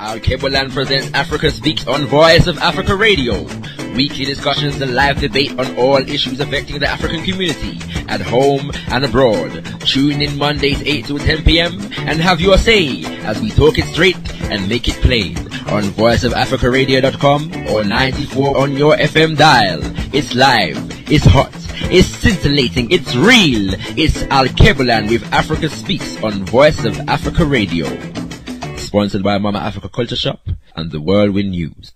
Alkebu-Lan presents Afrika Speaks on Voice of Africa Radio. Weekly discussions and live debate on all issues affecting the African community, at home and abroad. Tune in Mondays 8 to 10 p.m. and have your say as we talk it straight and make it plain on voiceofafricaradio.com or 94 on your FM dial. It's live, it's hot, it's scintillating, it's real. It's Alkebu-Lan with Afrika Speaks on Voice of Africa Radio. Sponsored by Mama Africa Culture Shop and the Whirlwind News.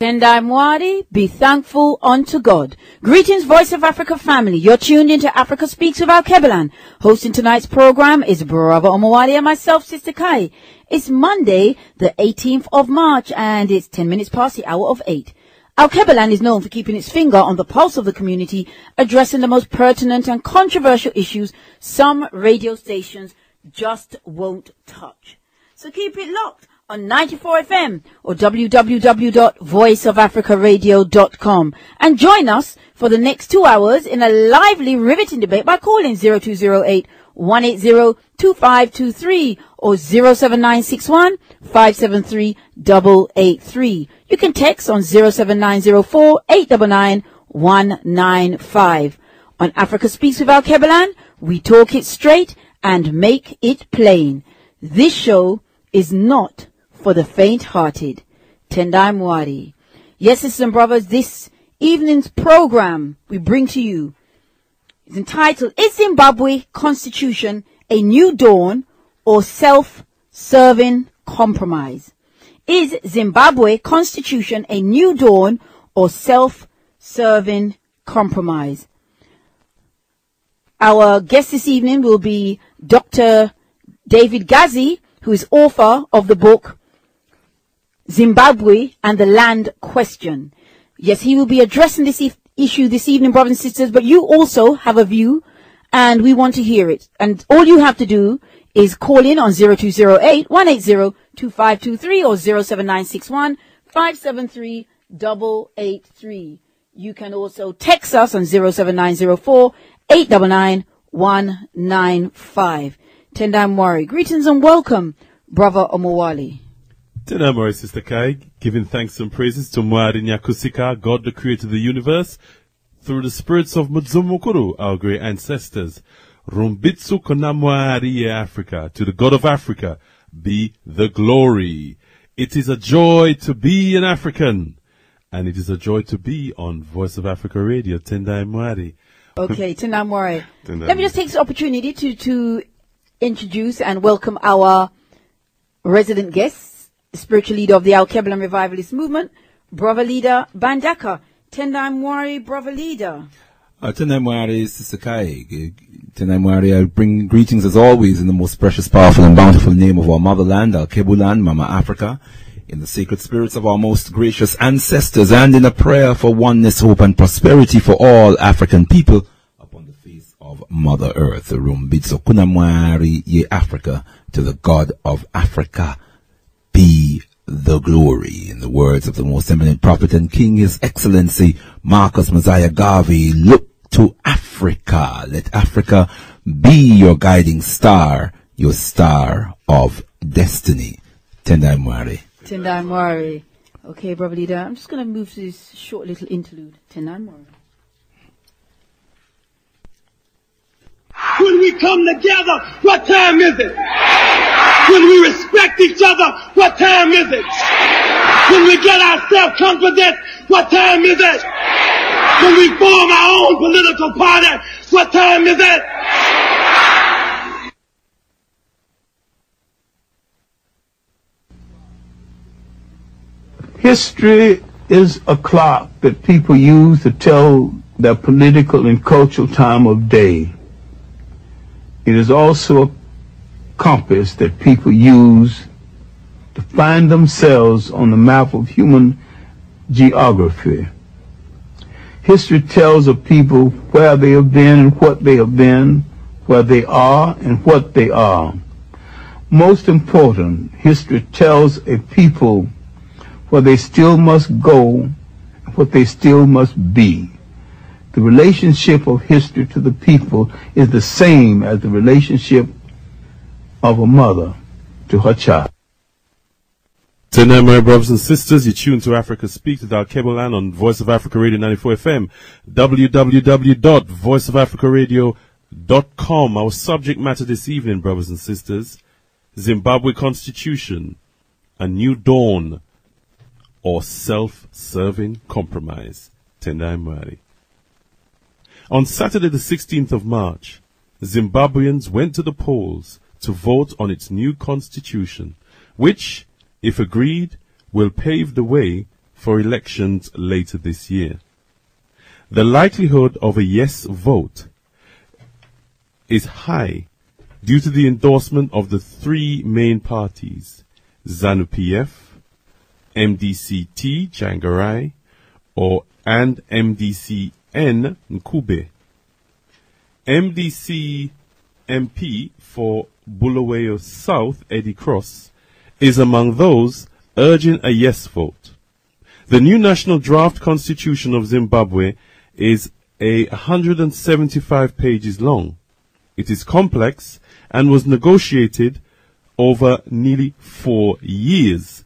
Tendai Mwari, be thankful unto God. Greetings, Voice of Africa family. You're tuned into Afrika Speaks with Alkebu-Lan. Hosting tonight's program is Brother Omowale and myself, Sister Kai. It's Monday, the 18th of March, and it's 10 minutes past the hour of 8. Alkebu-Lan is known for keeping its finger on the pulse of the community, addressing the most pertinent and controversial issues some radio stations just won't touch. So keep it locked on 94 FM or www.voiceofafricaradio.com and join us for the next 2 hours in a lively, riveting debate by calling 0208 180 2523 or 07961 573 883. You can text on 07904 899 195. On Afrika Speaks with Alkebu-Lan, we talk it straight and make it plain. This show is not for the faint-hearted. Tendai Mwari. Yes, sisters and brothers, this evening's program we bring to you is entitled, Is Zimbabwe Constitution a New Dawn or Self-Serving Compromise? Is Zimbabwe Constitution a new dawn or self-serving compromise? Our guest this evening will be Dr. David Gazi, who is author of the book Zimbabwe and the Land Question. Yes, he will be addressing this issue this evening, brothers and sisters, but you also have a view and we want to hear it. And all you have to do is call in on 0208 180 2523 or 07961 573 883. You can also text us on 07904 899 195. Tendai Mwari. Greetings and welcome, Brother Omowale. Tendai Mwari, Sister Kai, giving thanks and praises to Mwari Nyakusika, God the creator of the universe, through the spirits of Mudzumukuru, our great ancestors. Rumbitsu Konamwari Africa, to the God of Africa, be the glory. It is a joy to be an African, and it is a joy to be on Voice of Africa Radio. Tendai Mwari. Okay, Tendai Mwari. Let me just take this opportunity to introduce and welcome our resident guest, the spiritual leader of the Alkebu-Lan Revivalist Movement, Bro.Ldr.Mbandaka. Tendai Mwari, Bro.Ldr. Tendai Mwari, Sister Kai. Tendai Mwari, I bring greetings as always in the most precious, powerful and bountiful name of our motherland, Alkebu-Lan, Mama Africa, in the sacred spirits of our most gracious ancestors, and in a prayer for oneness, hope and prosperity for all African people upon the face of Mother Earth. Rumbitso Kunamwari ye Africa, to the God of Africa be the glory. In the words of the most eminent prophet and king, His Excellency Marcus Mosiah Garvey, look to Africa. Let Africa be your guiding star, your star of destiny. Tendai Mwari. Tendai Mwari. Okay, Bro.Ldr. I'm just going to move to this short little interlude. Tendai Mwari. When we come together, what time is it? When we respect each other, what time is it? When we get our self-confidence, what time is it? When we form our own political party, what time is it? History is a clock that people use to tell their political and cultural time of day. It is also a compass that people use to find themselves on the map of human geography. History tells of people where they have been and what they have been, where they are and what they are. Most important, history tells a people where they still must go and what they still must be. The relationship of history to the people is the same as the relationship of a mother to her child. Tonight, my brothers and sisters, you're tuned to Afrika Speaks with Alkebu-Lan on Voice of Africa Radio 94 FM, www.voiceofafricaradio.com. Our subject matter this evening, brothers and sisters, Zimbabwe Constitution, a new dawn, or self-serving compromise. Tendai Mwari. On Saturday the 16th of March, Zimbabweans went to the polls to vote on its new constitution, which, if agreed, will pave the way for elections later this year. The likelihood of a yes vote is high due to the endorsement of the three main parties, Zanu-PF, MDC-T, Tsvangirai, and MDC-N, Ncube. MDC MP for Bulawayo South, Eddie Cross, is among those urging a yes vote. The new national draft constitution of Zimbabwe is 175 pages long. It is complex and was negotiated over nearly 4 years.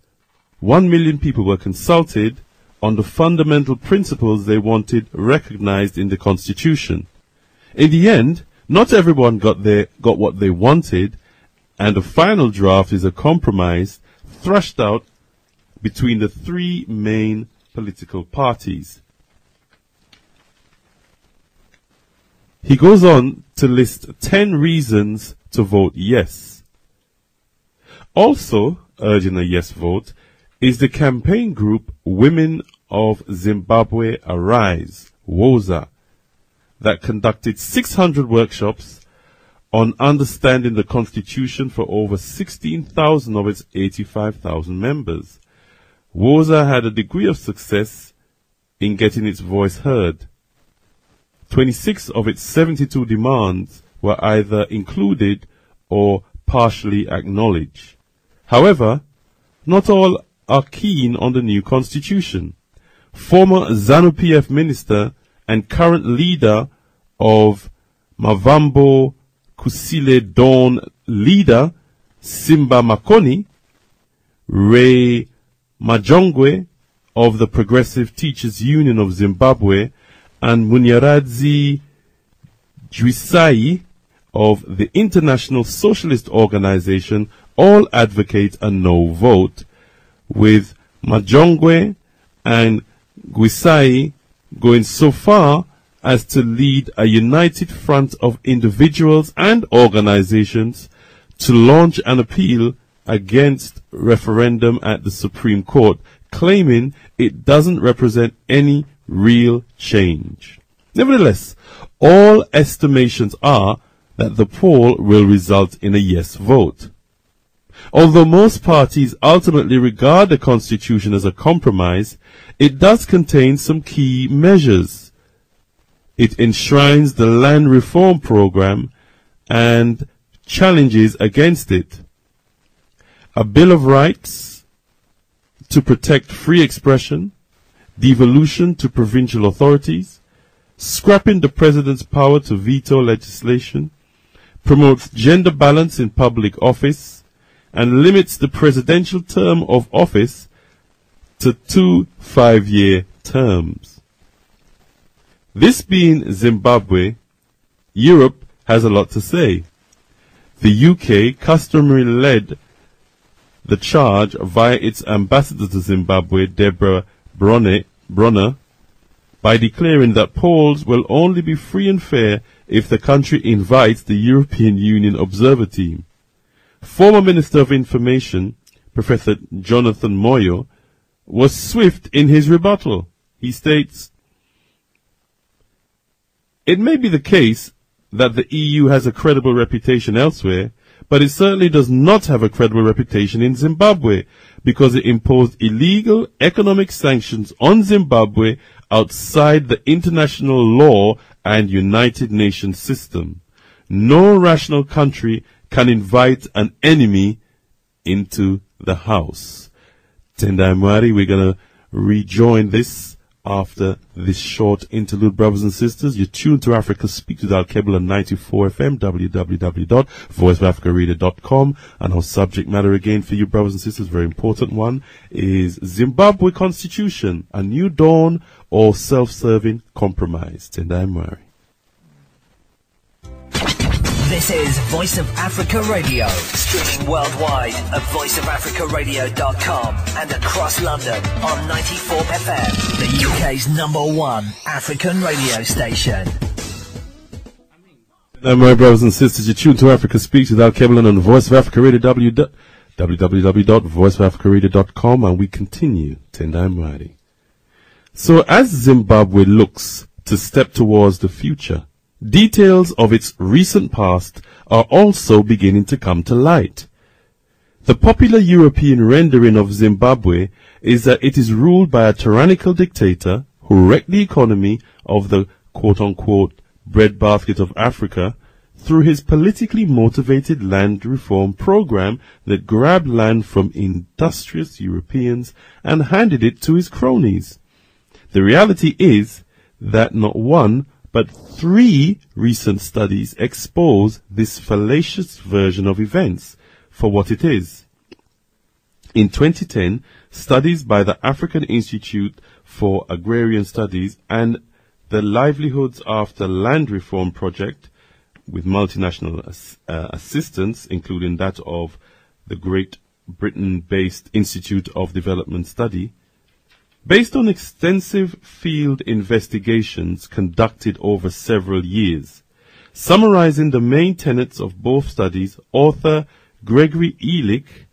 1 million people were consulted on the fundamental principles they wanted recognized in the constitution. In the end, not everyone got what they wanted, and the final draft is a compromise thrashed out between the three main political parties. He goes on to list 10 reasons to vote yes. Also urging a yes vote is the campaign group Women of Zimbabwe Arise, WOZA, that conducted 600 workshops on understanding the Constitution for over 16,000 of its 85,000 members. WOZA had a degree of success in getting its voice heard. 26 of its 72 demands were either included or partially acknowledged. However, not all are keen on the new constitution. Former Zanu-PF minister and current leader of Mavambo Kusile Dawn leader Simba Makoni, Ray Majongwe of the Progressive Teachers Union of Zimbabwe, and Munyaradzi Jwisai of the International Socialist Organization all advocate a no vote, with Majongwe and Jwisai going so far as to lead a united front of individuals and organizations to launch an appeal against referendum at the Supreme Court, claiming it doesn't represent any real change. Nevertheless, all estimations are that the poll will result in a yes vote. Although most parties ultimately regard the Constitution as a compromise, it does contain some key measures. It enshrines the land reform program and challenges against it. A Bill of Rights to protect free expression, devolution to provincial authorities, scrapping the president's power to veto legislation, promotes gender balance in public office, and limits the presidential term of office to 2 5-year terms. This being Zimbabwe, Europe has a lot to say. The UK customarily led the charge via its ambassador to Zimbabwe, Deborah Bronner, by declaring that polls will only be free and fair if the country invites the European Union observer team. Former Minister of Information, Professor Jonathan Moyo, was swift in his rebuttal. He states, "It may be the case that the EU has a credible reputation elsewhere, but it certainly does not have a credible reputation in Zimbabwe because it imposed illegal economic sanctions on Zimbabwe outside the international law and United Nations system. No rational country can invite an enemy into the house." Tendai Mwari, we're going to rejoin this after this short interlude, brothers and sisters. You're tuned to Africa Speaks with Alkebu-Lan 94 FM, www.voiceofafricaradio.com. And our subject matter again for you, brothers and sisters, very important one, is Zimbabwe Constitution, a new dawn or self-serving compromise. Tendai Mwari. This is Voice of Africa Radio, streaming worldwide at voiceofafricaradio.com and across London on 94 FM, the UK's #1 African radio station. Now, my brothers and sisters, you're tuned to Africa Speaks with Alkebu-Lan on Voice of Africa Radio, www.voiceofafricaradio.com, and we continue. Tendai Mwari. So, as Zimbabwe looks to step towards the future, details of its recent past are also beginning to come to light. The popular European rendering of Zimbabwe is that it is ruled by a tyrannical dictator who wrecked the economy of the quote-unquote breadbasket of Africa through his politically motivated land reform program that grabbed land from industrious Europeans and handed it to his cronies. The reality is that not one but 3 recent studies expose this fallacious version of events for what it is. In 2010, studies by the African Institute for Agrarian Studies and the Livelihoods After Land Reform Project, with multinational assistance, including that of the Great Britain-based Institute of Development Study, based on extensive field investigations conducted over several years. Summarizing the main tenets of both studies, author Gregory Ehrlich,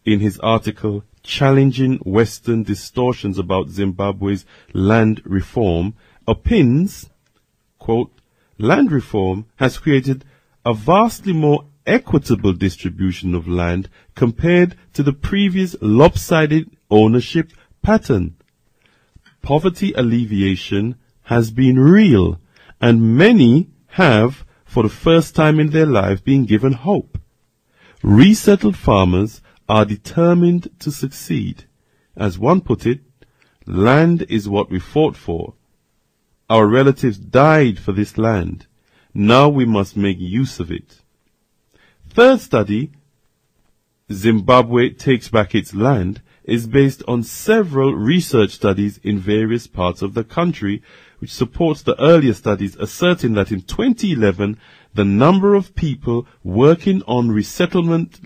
in his article Challenging Western Distortions About Zimbabwe's Land Reform, opines, quote, land reform has created a vastly more equitable distribution of land compared to the previous lopsided ownership pattern. Poverty alleviation has been real, and many have, for the first time in their life, been given hope. Resettled farmers are determined to succeed. As one put it, land is what we fought for. Our relatives died for this land. Now we must make use of it. Third study, Zimbabwe Takes Back Its Land, is based on several research studies in various parts of the country, which supports the earlier studies asserting that in 2011 the number of people working on resettlement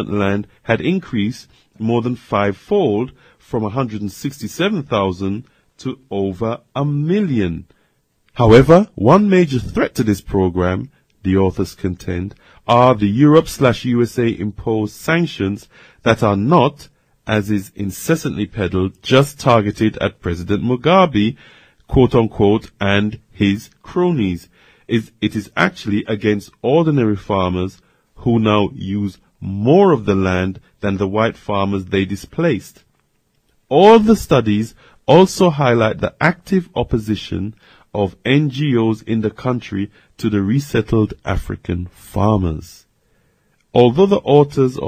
land had increased more than 5-fold, from 167,000 to over 1 million. However, one major threat to this program, the authors contend, are the Europe/USA imposed sanctions that are not, as is incessantly peddled, just targeted at President Mugabe, quote-unquote, and his cronies. It is actually against ordinary farmers who now use more of the land than the white farmers they displaced. All the studies also highlight the active opposition of NGOs in the country to the resettled African farmers. Although the authors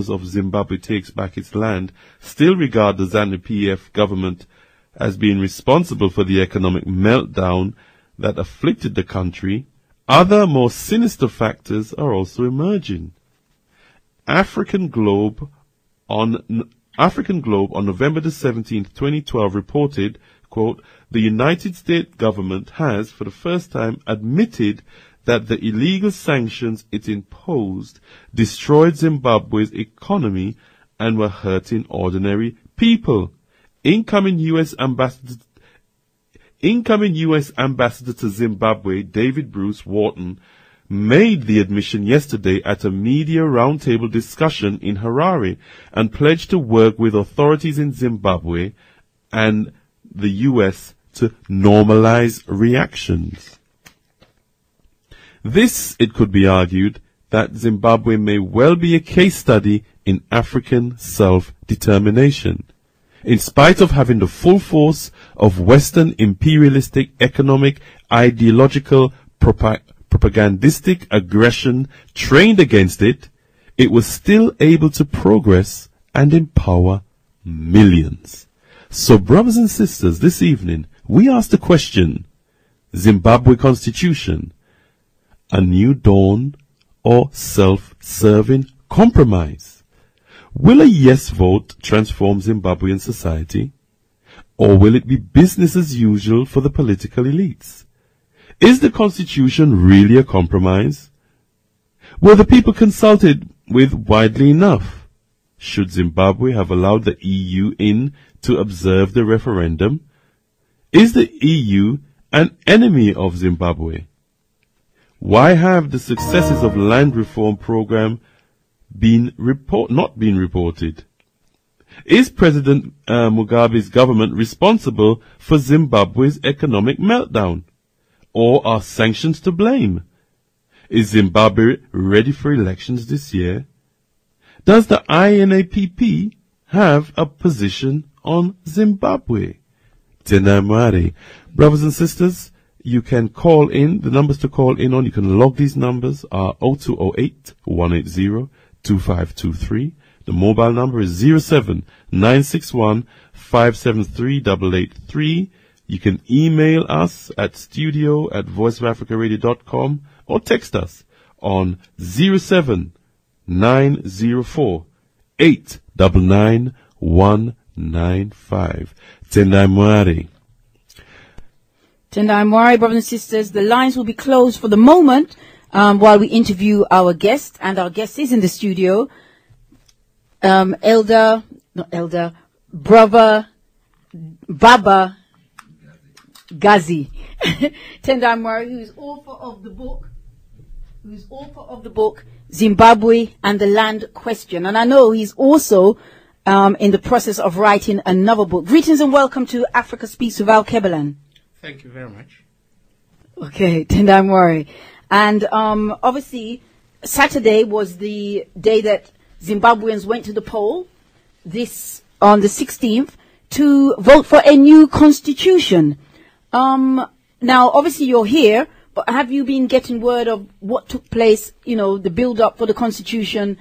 of Zimbabwe Takes Back Its Land still regard the Zanu-PF government as being responsible for the economic meltdown that afflicted the country, other more sinister factors are also emerging. African Globe on November the 17th, 2012 reported, quote, the United States government has for the first time admitted that the illegal sanctions it imposed destroyed Zimbabwe's economy and were hurting ordinary people. Incoming U.S. Ambassador to Zimbabwe, David Bruce Wharton, made the admission yesterday at a media roundtable discussion in Harare and pledged to work with authorities in Zimbabwe and the U.S. to normalize reactions. This, it could be argued, that Zimbabwe may well be a case study in African self-determination. In spite of having the full force of Western imperialistic economic, ideological, propagandistic aggression trained against it, it was still able to progress and empower millions. So, brothers and sisters, this evening, we ask the question, Zimbabwe Constitution, a new dawn or self-serving compromise? Will a yes vote transform Zimbabwean society? Or will it be business as usual for the political elites? Is the Constitution really a compromise? Were the people consulted with widely enough? Should Zimbabwe have allowed the EU in to observe the referendum? Is the EU an enemy of Zimbabwe? Why have the successes of land reform program not been reported? Is President Mugabe's government responsible for Zimbabwe's economic meltdown? Or are sanctions to blame? Is Zimbabwe ready for elections this year? Does the INAPP have a position on Zimbabwe? Tendai Mwari. Brothers and sisters, you can call in. The numbers to call in on, you can log these numbers are 0208-180-2523. The mobile number is 07-961-573-883. You can email us at studio@voiceofafricaradio.com or text us on 07-904-899-195. Tendai Mwari. Tendai Mwari, brothers and sisters, the lines will be closed for the moment while we interview our guest, and our guest is in the studio. Brother Baba Gazi. Tendai Mwari, who is author of the book, Zimbabwe and the Land Question. And I know he's also in the process of writing another book. Greetings and welcome to Afrika Speaks with Alkebu-Lan. Thank you very much. Okay, Tendai Mwari. And obviously, Saturday was the day that Zimbabweans went to the poll, on the 16th, to vote for a new constitution. Now, obviously you're here, but have you been getting word of what took place, the build-up for the constitution?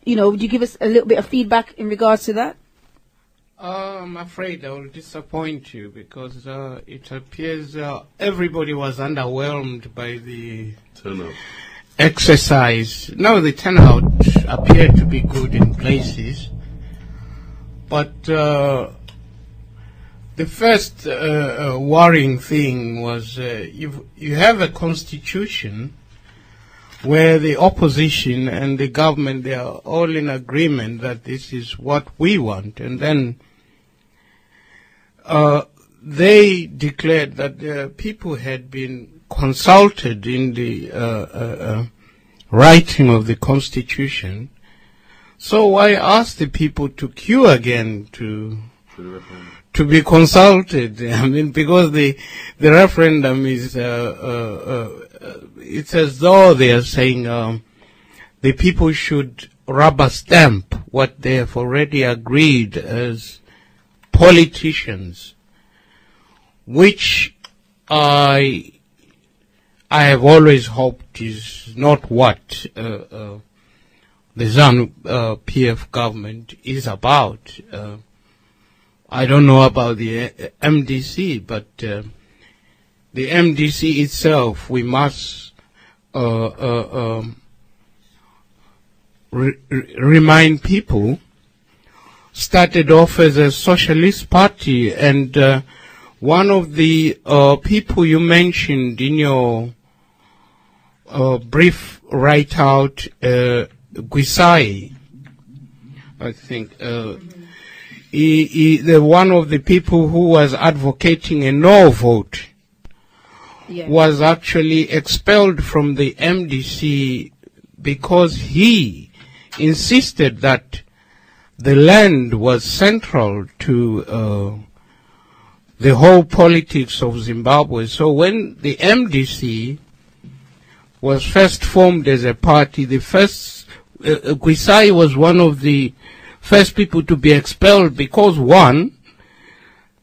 Would you give us a little bit of feedback in regards to that? I'm afraid I will disappoint you because it appears everybody was underwhelmed by the turnout exercise. No, the turnout appeared to be good in places, but the first worrying thing was you have a constitution where the opposition and the government, they are all in agreement that this is what we want, and then they declared that the people had been consulted in the writing of the constitution. So I asked the people to queue again to be consulted. I mean, because the referendum is it's as though they are saying the people should rubber stamp what they have already agreed as politicians, which I have always hoped is not what the Zanu-PF government is about. I don't know about the MDC, but the MDC itself, we must remind people, started off as a socialist party, and one of the people you mentioned in your brief write-out, Guisai, I think, one of the people who was advocating a no vote was actually expelled from the MDC because he insisted that the land was central to the whole politics of Zimbabwe. So when the MDC was first formed as a party, the first Guisai was one of the first people to be expelled because, one,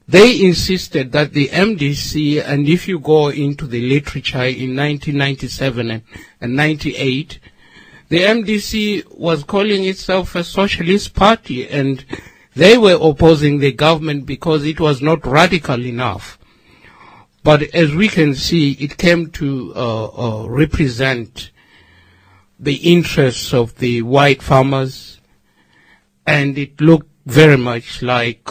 they insisted that the MDC, and if you go into the literature in 1997 and 98, the MDC was calling itself a socialist party, and They were opposing the government because it was not radical enough. But as we can see, it came to represent the interests of the white farmers, and it looked very much like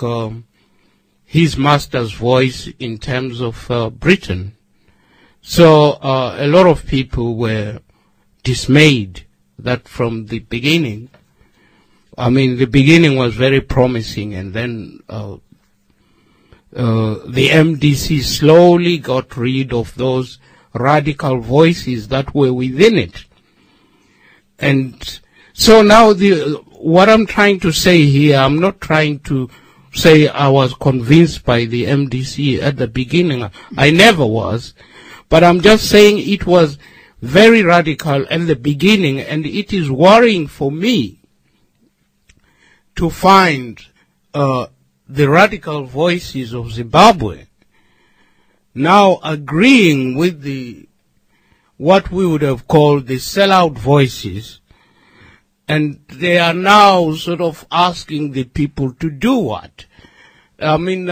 his master's voice in terms of Britain. So a lot of people were dismayed that from the beginning, I mean, the beginning was very promising, and then the MDC slowly got rid of those radical voices that were within it. And so now what I'm trying to say here, I'm not trying to say I was convinced by the MDC at the beginning. I never was. But I'm just saying it was very radical at the beginning, and it is worrying for me to find the radical voices of Zimbabwe now agreeing with what we would have called the sellout voices, and they are now sort of asking the people to do what? I mean,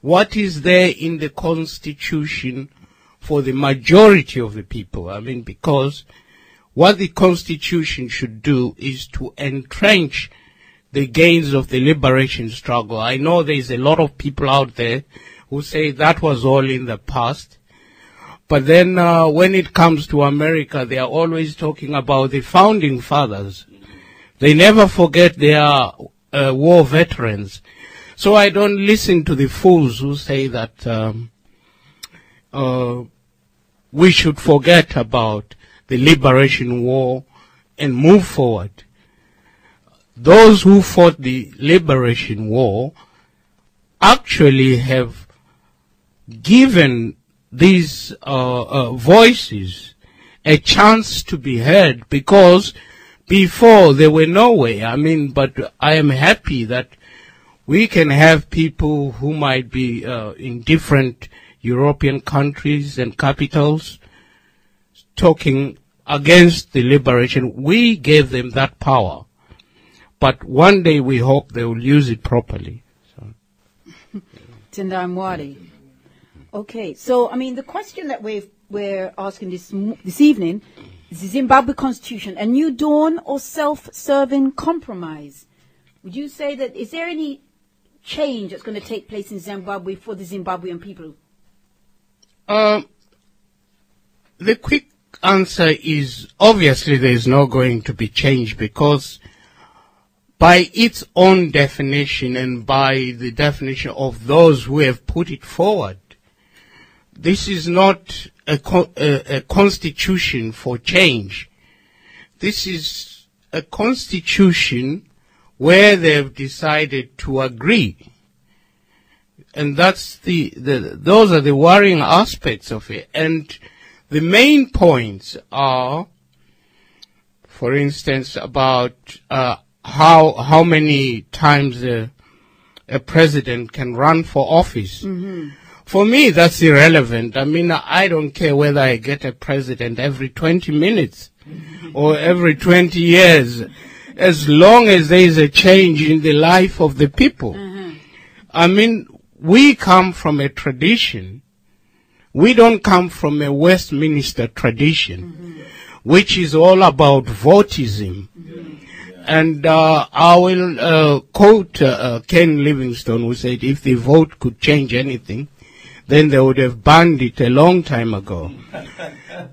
what is there in the Constitution for the majority of the people? I mean, because what the Constitution should do is to entrench the gains of the liberation struggle. I know there's a lot of people out there who say that was all in the past. But then when it comes to America, they are always talking about the founding fathers. They never forget they are war veterans. So I don't listen to the fools who say that we should forget about the liberation war and move forward. Those who fought the liberation war actually have given these voices a chance to be heard, because before there were no way. I mean, but I am happy that we can have people who might be in different European countries and capitals talking against the liberation. We gave them that power, but one day we hope they will use it properly. Tendai Mwari. Okay, so I mean, the question that we're asking this evening is the Zimbabwe Constitution a new dawn or self-serving compromise? Would you say that is there any change that's going to take place in Zimbabwe for the Zimbabwean people? The quick answer is obviously there is not going to be change, because by its own definition and by the definition of those who have put it forward, this is not a constitution for change. This is a constitution where they've decided to agree. And that's those are the worrying aspects of it. And the main points are, for instance, about how many times a president can run for office. Mm-hmm. For me, that's irrelevant. I mean, I don't care whether I get a president every 20 minutes or every 20 years, as long as there is a change in the life of the people. Mm-hmm. I mean, we come from a tradition. We don't come from a Westminster tradition, mm-hmm. which is all about votism. Mm-hmm. And I will quote Ken Livingstone, who said, if the vote could change anything, then they would have banned it a long time ago.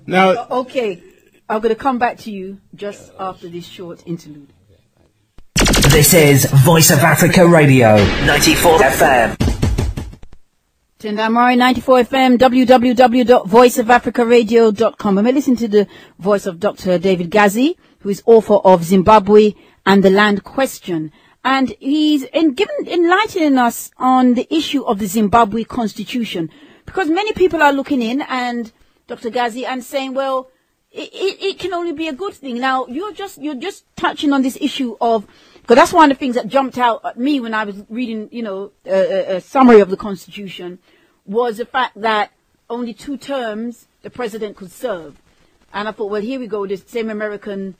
Now, okay, I'm going to come back to you just after this short interlude. This is Voice of Africa Radio, 94 FM. Tendai 94 FM, www.voiceofafricaradio.com. And we're listening to the voice of Dr. David Gazi, who is author of Zimbabwe and the Land Question. And he's enlightening us on the issue of the Zimbabwe Constitution. Because many people are looking in, and Dr. Gazi, and saying, well, it can only be a good thing. Now, you're just touching on this issue of, because that's one of the things that jumped out at me when I was reading, a summary of the Constitution, was the fact that only 2 terms the president could serve. And I thought, well, here we go, the same American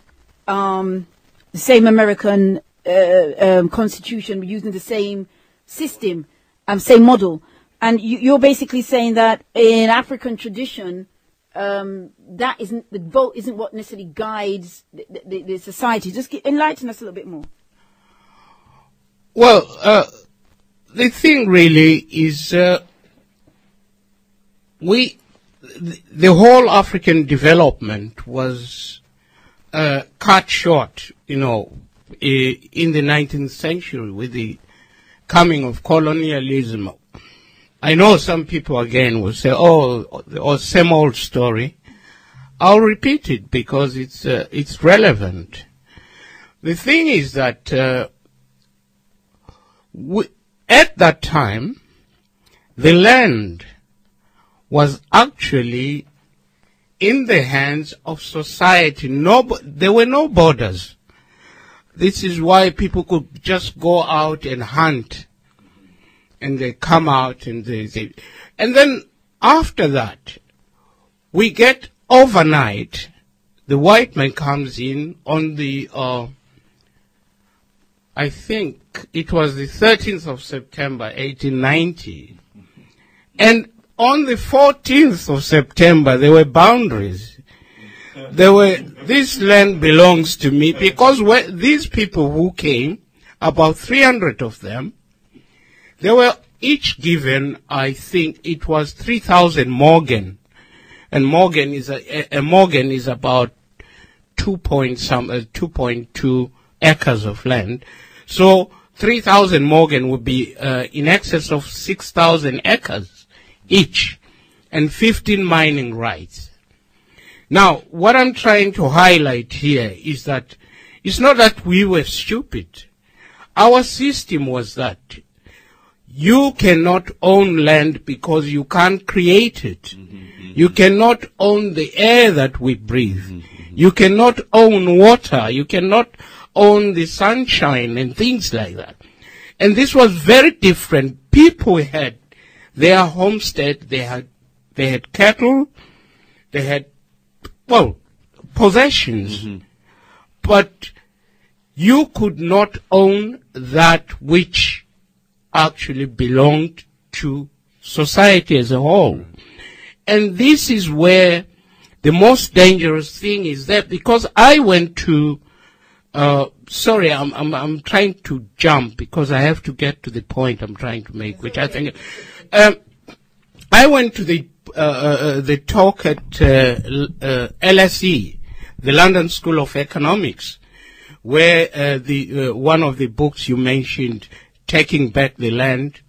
constitution using the same system, same model. And you're basically saying that in African tradition, that isn't, the vote isn't what necessarily guides the society. Just enlighten us a little bit more. Well, the thing really is, the whole African development was cut short, in the 19th century with the coming of colonialism. I know some people again will say, oh, same old story. I'll repeat it because it's relevant. The thing is that at that time, the land was actually in the hands of society. There were no borders. This is why people could just go out and hunt, and they come out and and then after that, we get overnight, the white man comes in on the, I think it was the 13th of September, 1890, and on the 14th of September, there were boundaries. This land belongs to me, because these people who came, about 300 of them, they were each given, I think it was 3,000 morgen. And morgen is about 2.2 acres of land. So 3,000 morgen would be in excess of 6,000 acres each, and 15 mining rights. Now, what I'm trying to highlight here is that it's not that we were stupid. Our system was that you cannot own land because you can't create it. You cannot own the air that we breathe. You cannot own water. You cannot own the sunshine and things like that. And this was very different. People had their homestead. They had cattle. They had, possessions. But you could not own that which actually belonged to society as a whole. And this is where the most dangerous thing is that, because I went to, sorry, I'm trying to jump because I have to get to the point I'm trying to make, which I think, I went to the talk at LSE, the London School of Economics, where one of the books you mentioned, Taking Back the Land,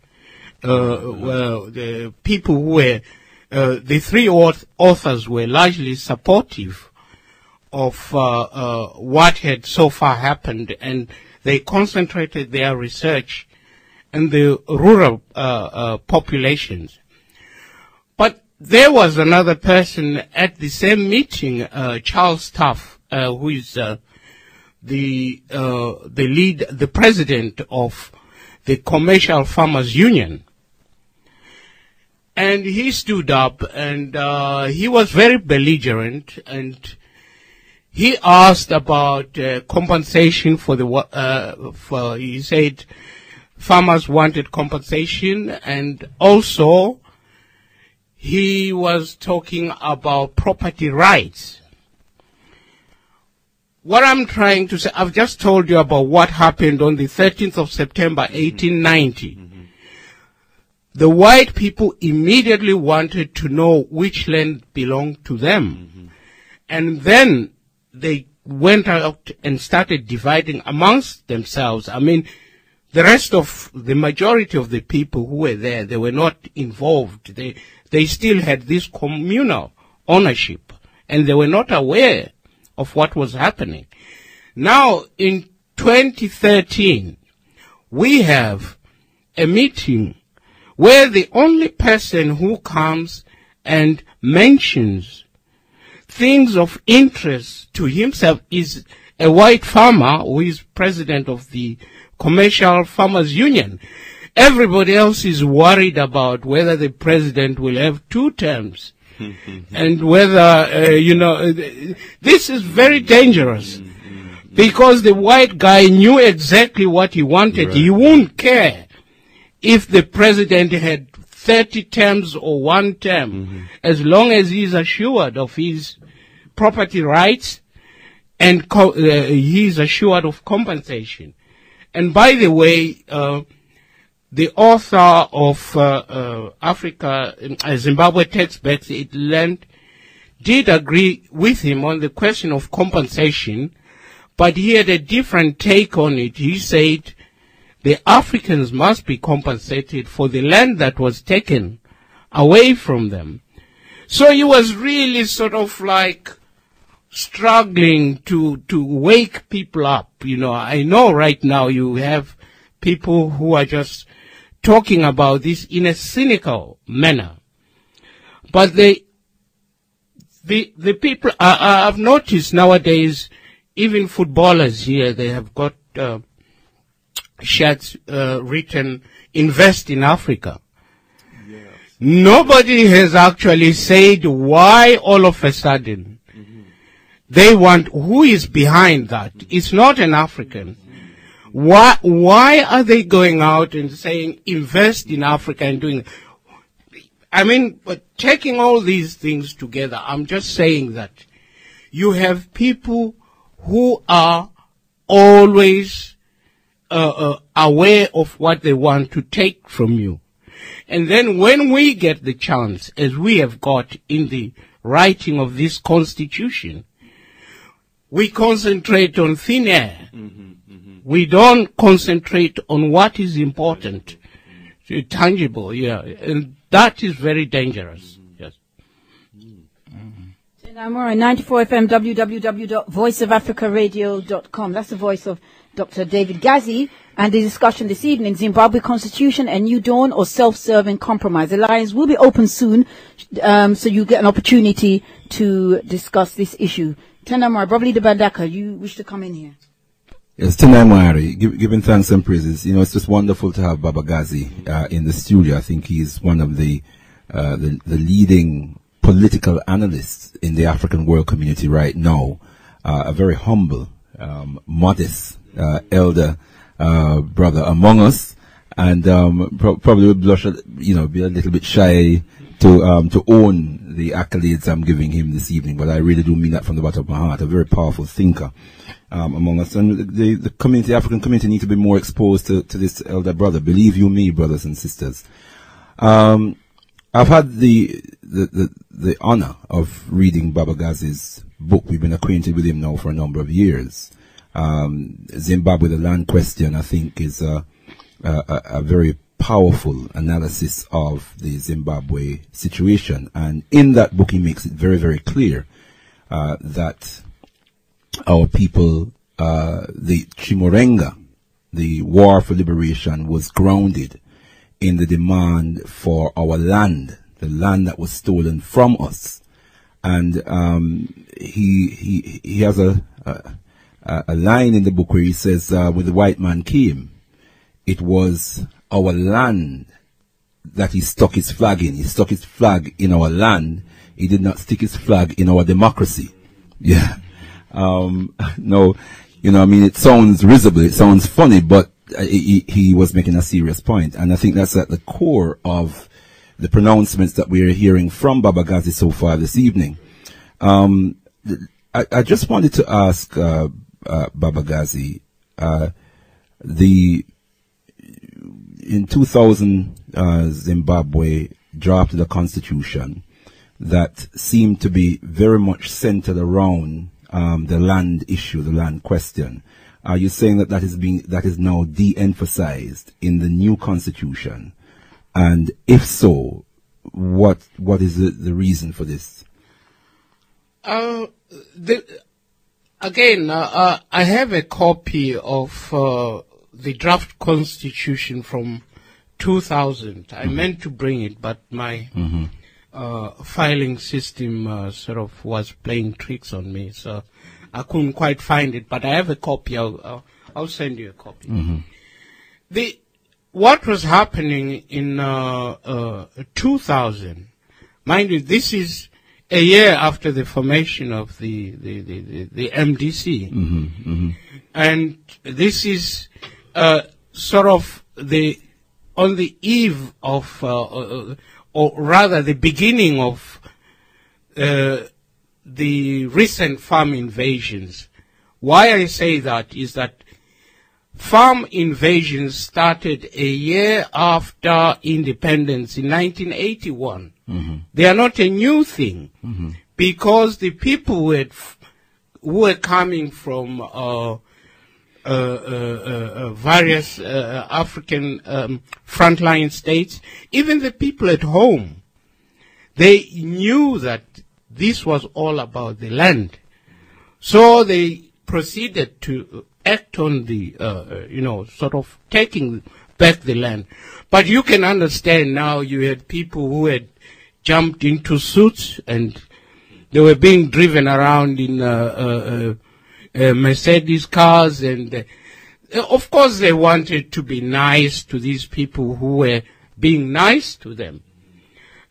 the people who were, the three authors were largely supportive of what had so far happened, and they concentrated their research in the rural populations. But there was another person at the same meeting, Charles Taff, who is the president of the Commercial Farmers Union. And he stood up, and he was very belligerent, and he asked about compensation for he said farmers wanted compensation, and also he was talking about property rights. What I'm trying to say, I've just told you about what happened on the 13th of September, 1890. The white people immediately wanted to know which land belonged to them. And then they went out and started dividing amongst themselves. I mean, the majority of the people who were there, they were not involved. They still had this communal ownership, and they were not aware of what was happening. Now, in 2013, we have a meeting where the only person who comes and mentions things of interest to himself is a white farmer who is president of the Commercial Farmers Union. Everybody else is worried about whether the president will have 2 terms. And whether, this is very dangerous. Because the white guy knew exactly what he wanted. Right. He wouldn't care if the president had 30 terms or 1 term, as long as he's assured of his property rights and he's assured of compensation. And by the way, the author of Zimbabwe Tax Backs Land did agree with him on the question of compensation, but he had a different take on it. He said the Africans must be compensated for the land that was taken away from them. So he was really sort of like struggling to wake people up. You know, I know right now you have people who are just talking about this in a cynical manner. But the people, I've noticed nowadays, even footballers here, they have got shirts written, invest in Africa. Yes. Nobody has actually said why all of a sudden they want, who is behind that? It's not an African. Why are they going out and saying invest in Africa and doing, I mean, but taking all these things together, I'm just saying that you have people who are always aware of what they want to take from you. And then when we get the chance, as we have got in the writing of this constitution, we concentrate on thin air. We don't concentrate on what is important, tangible, yeah. And that is very dangerous. Yes. I'm on 94 FM, www.voiceofafricaradio.com. That's the voice of Dr. David Ghazi. And the discussion this evening, Zimbabwe Constitution, a new dawn or self-serving compromise. The lines will be open soon, so you get an opportunity to discuss this issue. Tenamar, Bro.Ldr.Mbandaka, you wish to come in here? Yes, Tenamari, giving thanks and praises. You know, it's just wonderful to have Baba Ghazi in the studio. I think he's one of the leading political analysts in the African world community right now. A very humble, modest elder brother among us, and probably would blush, you know, be a little bit shy to own the accolades I'm giving him this evening. But I really do mean that from the bottom of my heart. A very powerful thinker among us, and the community, African community, need to be more exposed to this elder brother. Believe you me, brothers and sisters. I've had the honor of reading Baba Ghazi's book. We've been acquainted with him now for a number of years. Zimbabwe, the land question, I think, is a very powerful analysis of the Zimbabwe situation. And in that book, he makes it very, very clear that our people, the Chimurenga, the war for liberation, was grounded in the demand for our land, the land that was stolen from us. And he has a line in the book where he says, when the white man came, it was our land that he stuck his flag in. He stuck his flag in our land. He did not stick his flag in our democracy. Yeah. No, you know, I mean, it sounds risible, it sounds funny, but he was making a serious point. And I think that's at the core of the pronouncements that we are hearing from Baba Ghazi so far this evening. I just wanted to ask Baba Ghazi, in 2000, Zimbabwe drafted a constitution that seemed to be very much centered around the land issue, the land question. Are you saying that that is now de-emphasized in the new constitution? And if so, what is the reason for this? I have a copy of the draft constitution from 2000. I meant to bring it, but my filing system sort of was playing tricks on me, so I couldn't quite find it. But I have a copy. I'll send you a copy. What was happening in 2000? Mind you, this is a year after the formation of the MDC. And this is sort of on the eve of, or rather the beginning of the recent farm invasions. Why I say that is that farm invasions started a year after independence in 1981. They are not a new thing, because the people who were coming from various African frontline states, even the people at home, they knew that this was all about the land. So they proceeded to act on the, sort of taking back the land. But you can understand now, you had people who had jumped into suits and they were being driven around in Mercedes cars, and of course they wanted to be nice to these people who were being nice to them.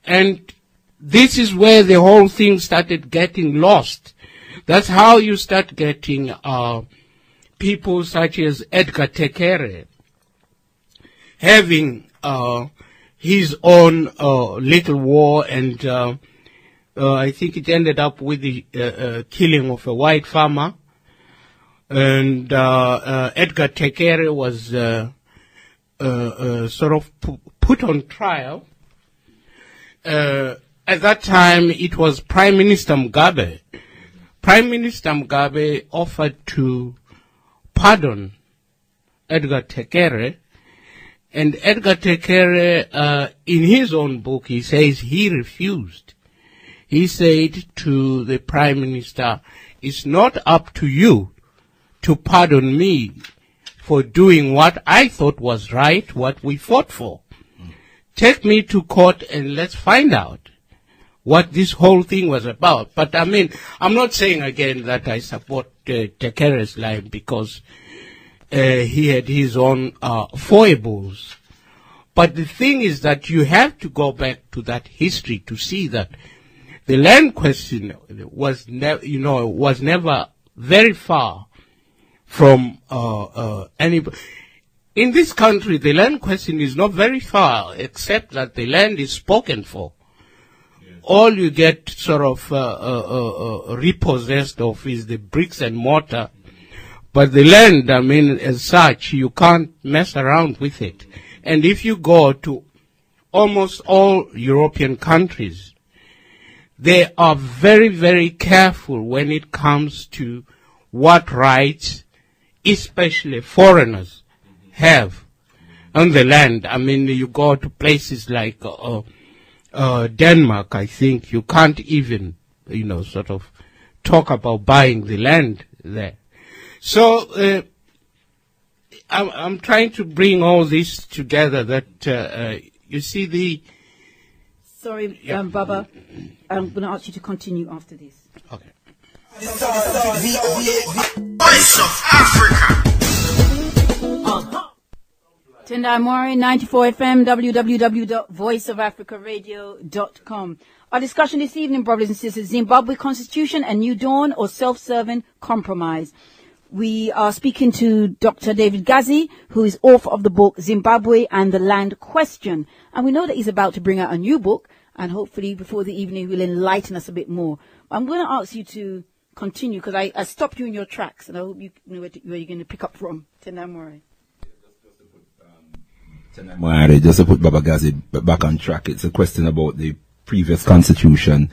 And this is where the whole thing started getting lost. That's how you start getting people such as Edgar Tekere having his own little war, and I think it ended up with the killing of a white farmer. And Edgar Tekere was sort of put on trial. At that time, it was Prime Minister Mugabe. Prime Minister Mugabe offered to pardon Edgar Tekere, and Edgar Tekere, in his own book, he says he refused. He said to the Prime Minister, "It's not up to you to pardon me for doing what I thought was right, what we fought for. Take me to court and let's find out what this whole thing was about." But I mean, I'm not saying again that I support Tekere's line, because he had his own foibles. But the thing is that you have to go back to that history to see that the land question was never very far from anybody. In this country, the land question is not very far, except that the land is spoken for. All you get sort of repossessed of is the bricks and mortar. But the land, I mean, as such, you can't mess around with it. And if you go to almost all European countries, they are very, very careful when it comes to what rights, especially foreigners, have on the land. I mean, you go to places like Denmark, I think, you can't even, sort of talk about buying the land there. So, I'm trying to bring all this together that, you see the... Sorry, Baba, I'm going to ask you to continue after this. Okay. Voice of Africa. Tendai Mori, 94 FM, www.voiceofafricaradio.com. Our discussion this evening, brothers and sisters, Zimbabwe Constitution, a New Dawn or Self-Serving Compromise. We are speaking to Dr. David Gazi, who is author of the book Zimbabwe and the Land Question. And we know that he's about to bring out a new book, and hopefully before the evening will enlighten us a bit more. I'm going to ask you to continue, because I stopped you in your tracks, and I hope you know where you're going to pick up from. Tendai Mori. Just to put Baba Gazi back on track, it's a question about the previous constitution,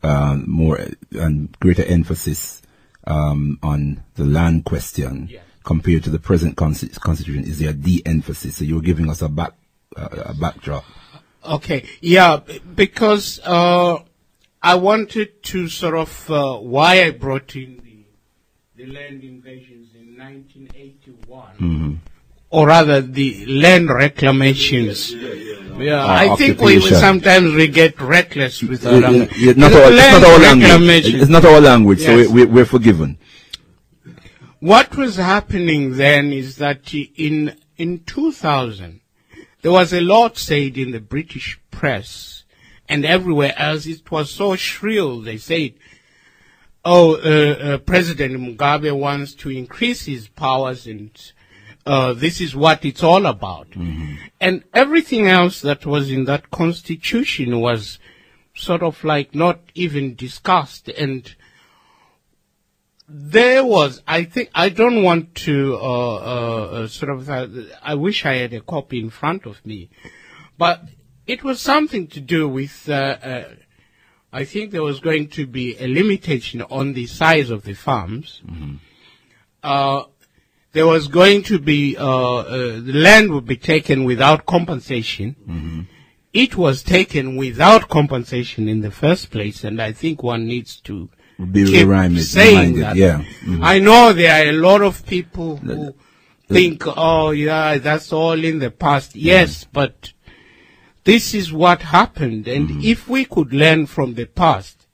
more and greater emphasis on the land question compared to the present constitution. Is there a de-emphasis? So you're giving us a backdrop. Okay, yeah, because I wanted to sort of why I brought in the land invasions in 1981. Or rather, the land reclamations. I think we sometimes get reckless with our language. It's not our language, yes. So we're forgiven. What was happening then is that in 2000, there was a lot said in the British press and everywhere else, it was so shrill. They said, President Mugabe wants to increase his powers, and this is what it's all about. And everything else that was in that constitution was sort of like not even discussed. And there was, I think, I don't want to I wish I had a copy in front of me, but it was something to do with, I think there was going to be a limitation on the size of the farms. There was going to be, the land would be taken without compensation. It was taken without compensation in the first place, and I think one needs to keep saying that. Yeah. I know there are a lot of people who think, oh yeah, that's all in the past. Yes, but this is what happened, and if we could learn from the past,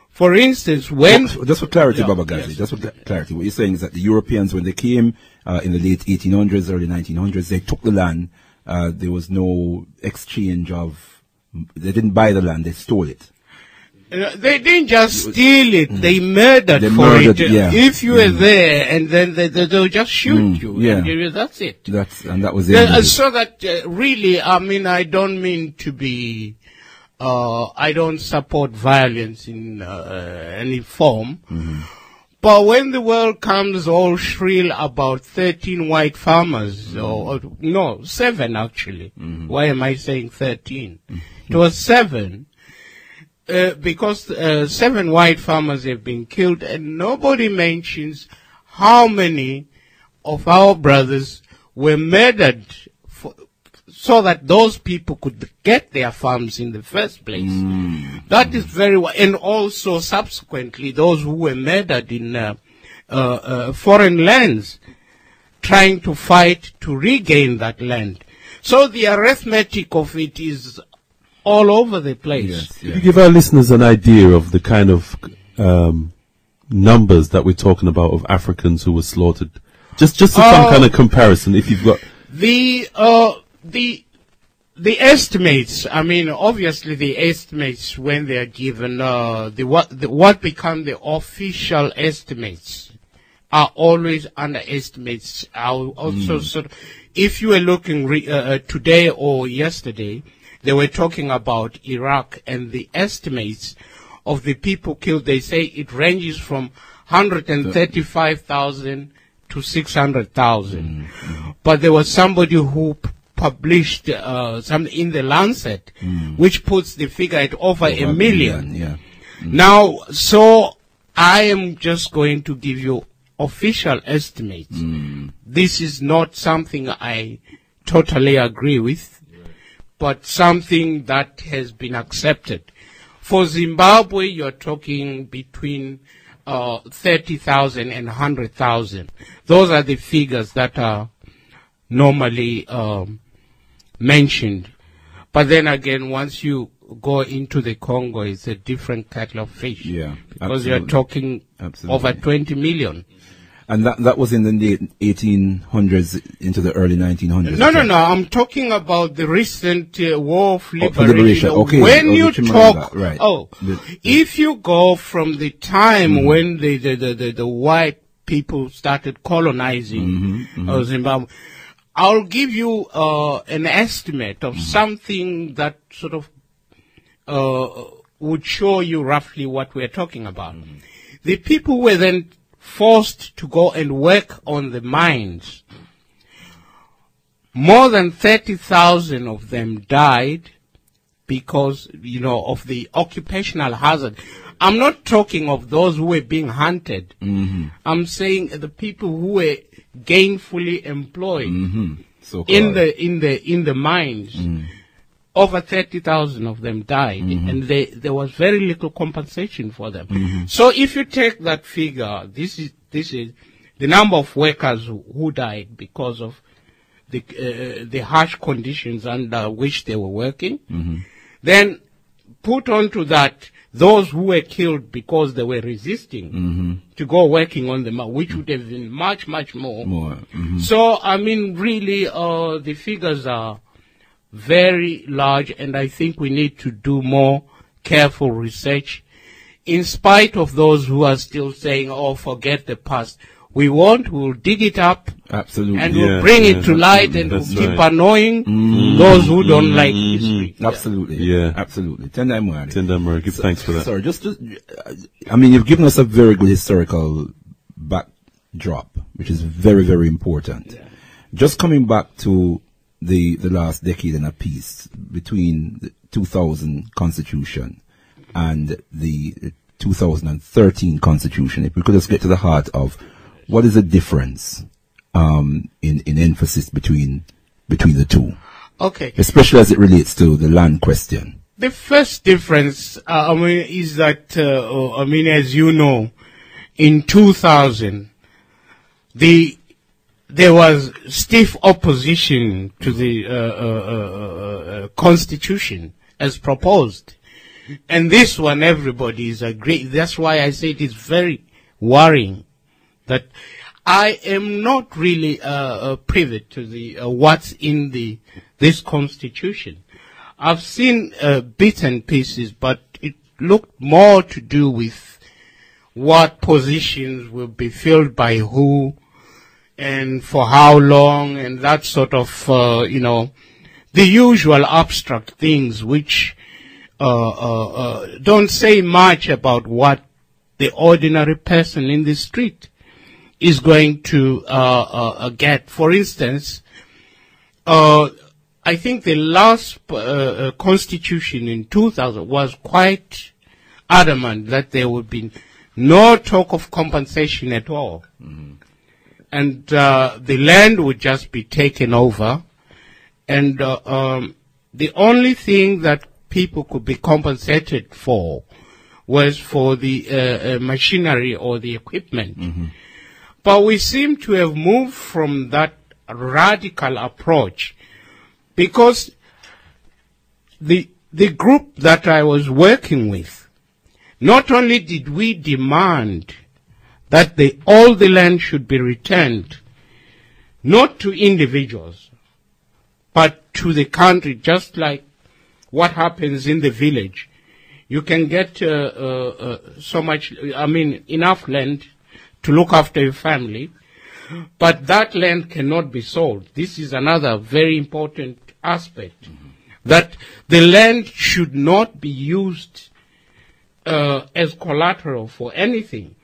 for instance, when... Just for clarity, Baba Gazi, just for clarity, what you're saying is that the Europeans, when they came in the late 1800s, early 1900s, they took the land. There was no exchange of... They didn't buy the land, they stole it. They didn't just steal it, they murdered it. Yeah. If you were there, and then they'll just shoot you. Yeah. And that's it. And that was it. So that, really, I mean, I don't mean to be... I don't support violence in any form. But when the world comes all shrill about 13 white farmers, or no, 7 actually. Why am I saying 13? It was 7. Because 7 white farmers have been killed, and nobody mentions how many of our brothers were murdered so that those people could get their farms in the first place. That is very well. And also subsequently those who were murdered in foreign lands trying to fight to regain that land. So the arithmetic of it is all over the place. Yes. Could you give our listeners an idea of the kind of numbers that we're talking about of Africans who were slaughtered? Just some kind of comparison, if you've got... The estimates, I mean, obviously the estimates when they are given, what become the official estimates are always underestimates. Also, if you were looking today or yesterday, they were talking about Iraq, and the estimates of the people killed, they say it ranges from 135,000 to 600,000. But there was somebody who published some in the Lancet, which puts the figure at over a million. Now, so I am just going to give you official estimates. This is not something I totally agree with, but something that has been accepted. For Zimbabwe, you're talking between 30,000 and 100,000. Those are the figures that are normally mentioned. But then again, once you go into the Congo, it's a different kettle of fish. Yeah, because you're talking over 20 million. And that was in the 1800s into the early 1900s. No. I'm talking about the recent war of liberation. Okay. When you talk, if you go from the time when the white people started colonizing Zimbabwe, I'll give you an estimate of something that sort of would show you roughly what we're talking about. The people were then forced to go and work on the mines. More than 30,000 of them died because, of the occupational hazard. I'm not talking of those who were being hunted. I'm saying the people who were gainfully employed in the mines. Over 30,000 of them died, and there was very little compensation for them. So if you take that figure, this is the number of workers who died because of the harsh conditions under which they were working. Then put onto that those who were killed because they were resisting to go working on the mine, which would have been much, much more. So, I mean, really, the figures are very large, and I think we need to do more careful research. In spite of those who are still saying, oh, forget the past. We won't, we'll dig it up. Absolutely. And we'll bring it to light, and we'll keep annoying those who don't like history. Absolutely. Yeah. Absolutely. Tendai Mwari, give thanks for that. Sorry, I mean, you've given us a very good historical backdrop, which is very, very important. Yeah. Just coming back to the last decade and a piece between the 2000 Constitution and the 2013 Constitution, if we could just get to the heart of what is the difference in emphasis between the two? Okay. Especially as it relates to the land question. The first difference, is that, as you know, in 2000, there was stiff opposition to the Constitution as proposed. And this one, everybody is agreeing. That's why I say it is very worrying that I am not really privy to the what's in this Constitution. I've seen bits and pieces, but it looked more to do with what positions will be filled by who and for how long, and that sort of, the usual abstract things which don't say much about what the ordinary person in the street is going to get. For instance, I think the last constitution in 2000 was quite adamant that there would be no talk of compensation at all. And the land would just be taken over. And the only thing that people could be compensated for was for the machinery or the equipment. But we seem to have moved from that radical approach, because the group that I was working with, not only did we demand that all the land should be returned, not to individuals, but to the country, just like what happens in the village. You can get enough land to look after your family, but that land cannot be sold. This is another very important aspect, that the land should not be used as collateral for anything.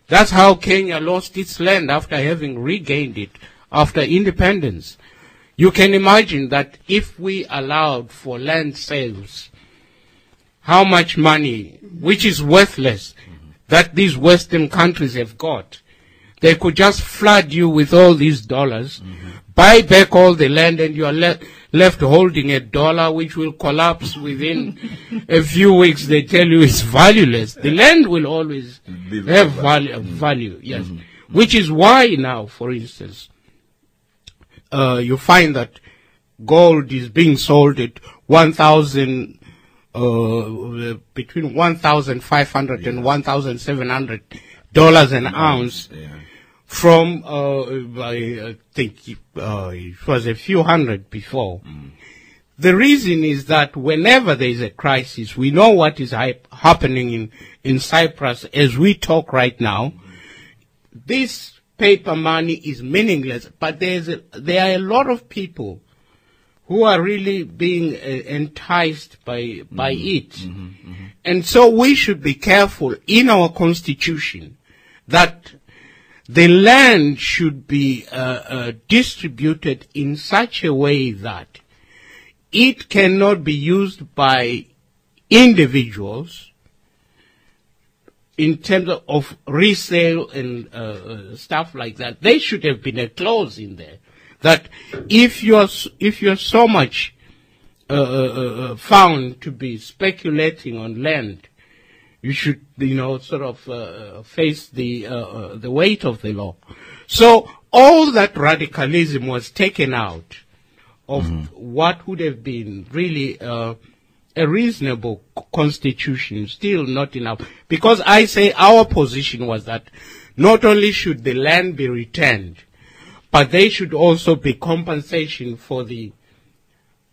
That's how Kenya lost its land after having regained it after independence. You can imagine that if we allowed for land sales, how much money, which is worthless, that these Western countries have got. They could just flood you with all these dollars, buy back all the land, and you are left holding $1, which will collapse within a few weeks. They tell you it's valueless. The land will always have value, yes. Which is why now, for instance, you find that gold is being sold at between $1,500 and $1,700 an ounce, from I think it was a few hundred before. The reason is that whenever there is a crisis, we know what is happening in Cyprus as we talk right now. This paper money is meaningless, but there are a lot of people who are really being enticed by it. And so we should be careful in our constitution that the land should be distributed in such a way that it cannot be used by individuals in terms of resale and stuff like that. There should have been a clause in there that if you're so much found to be speculating on land, you should, face the weight of the law. So all that radicalism was taken out of what would have been really a reasonable constitution. Still not enough, because I say our position was that not only should the land be returned, but there should also be compensation for the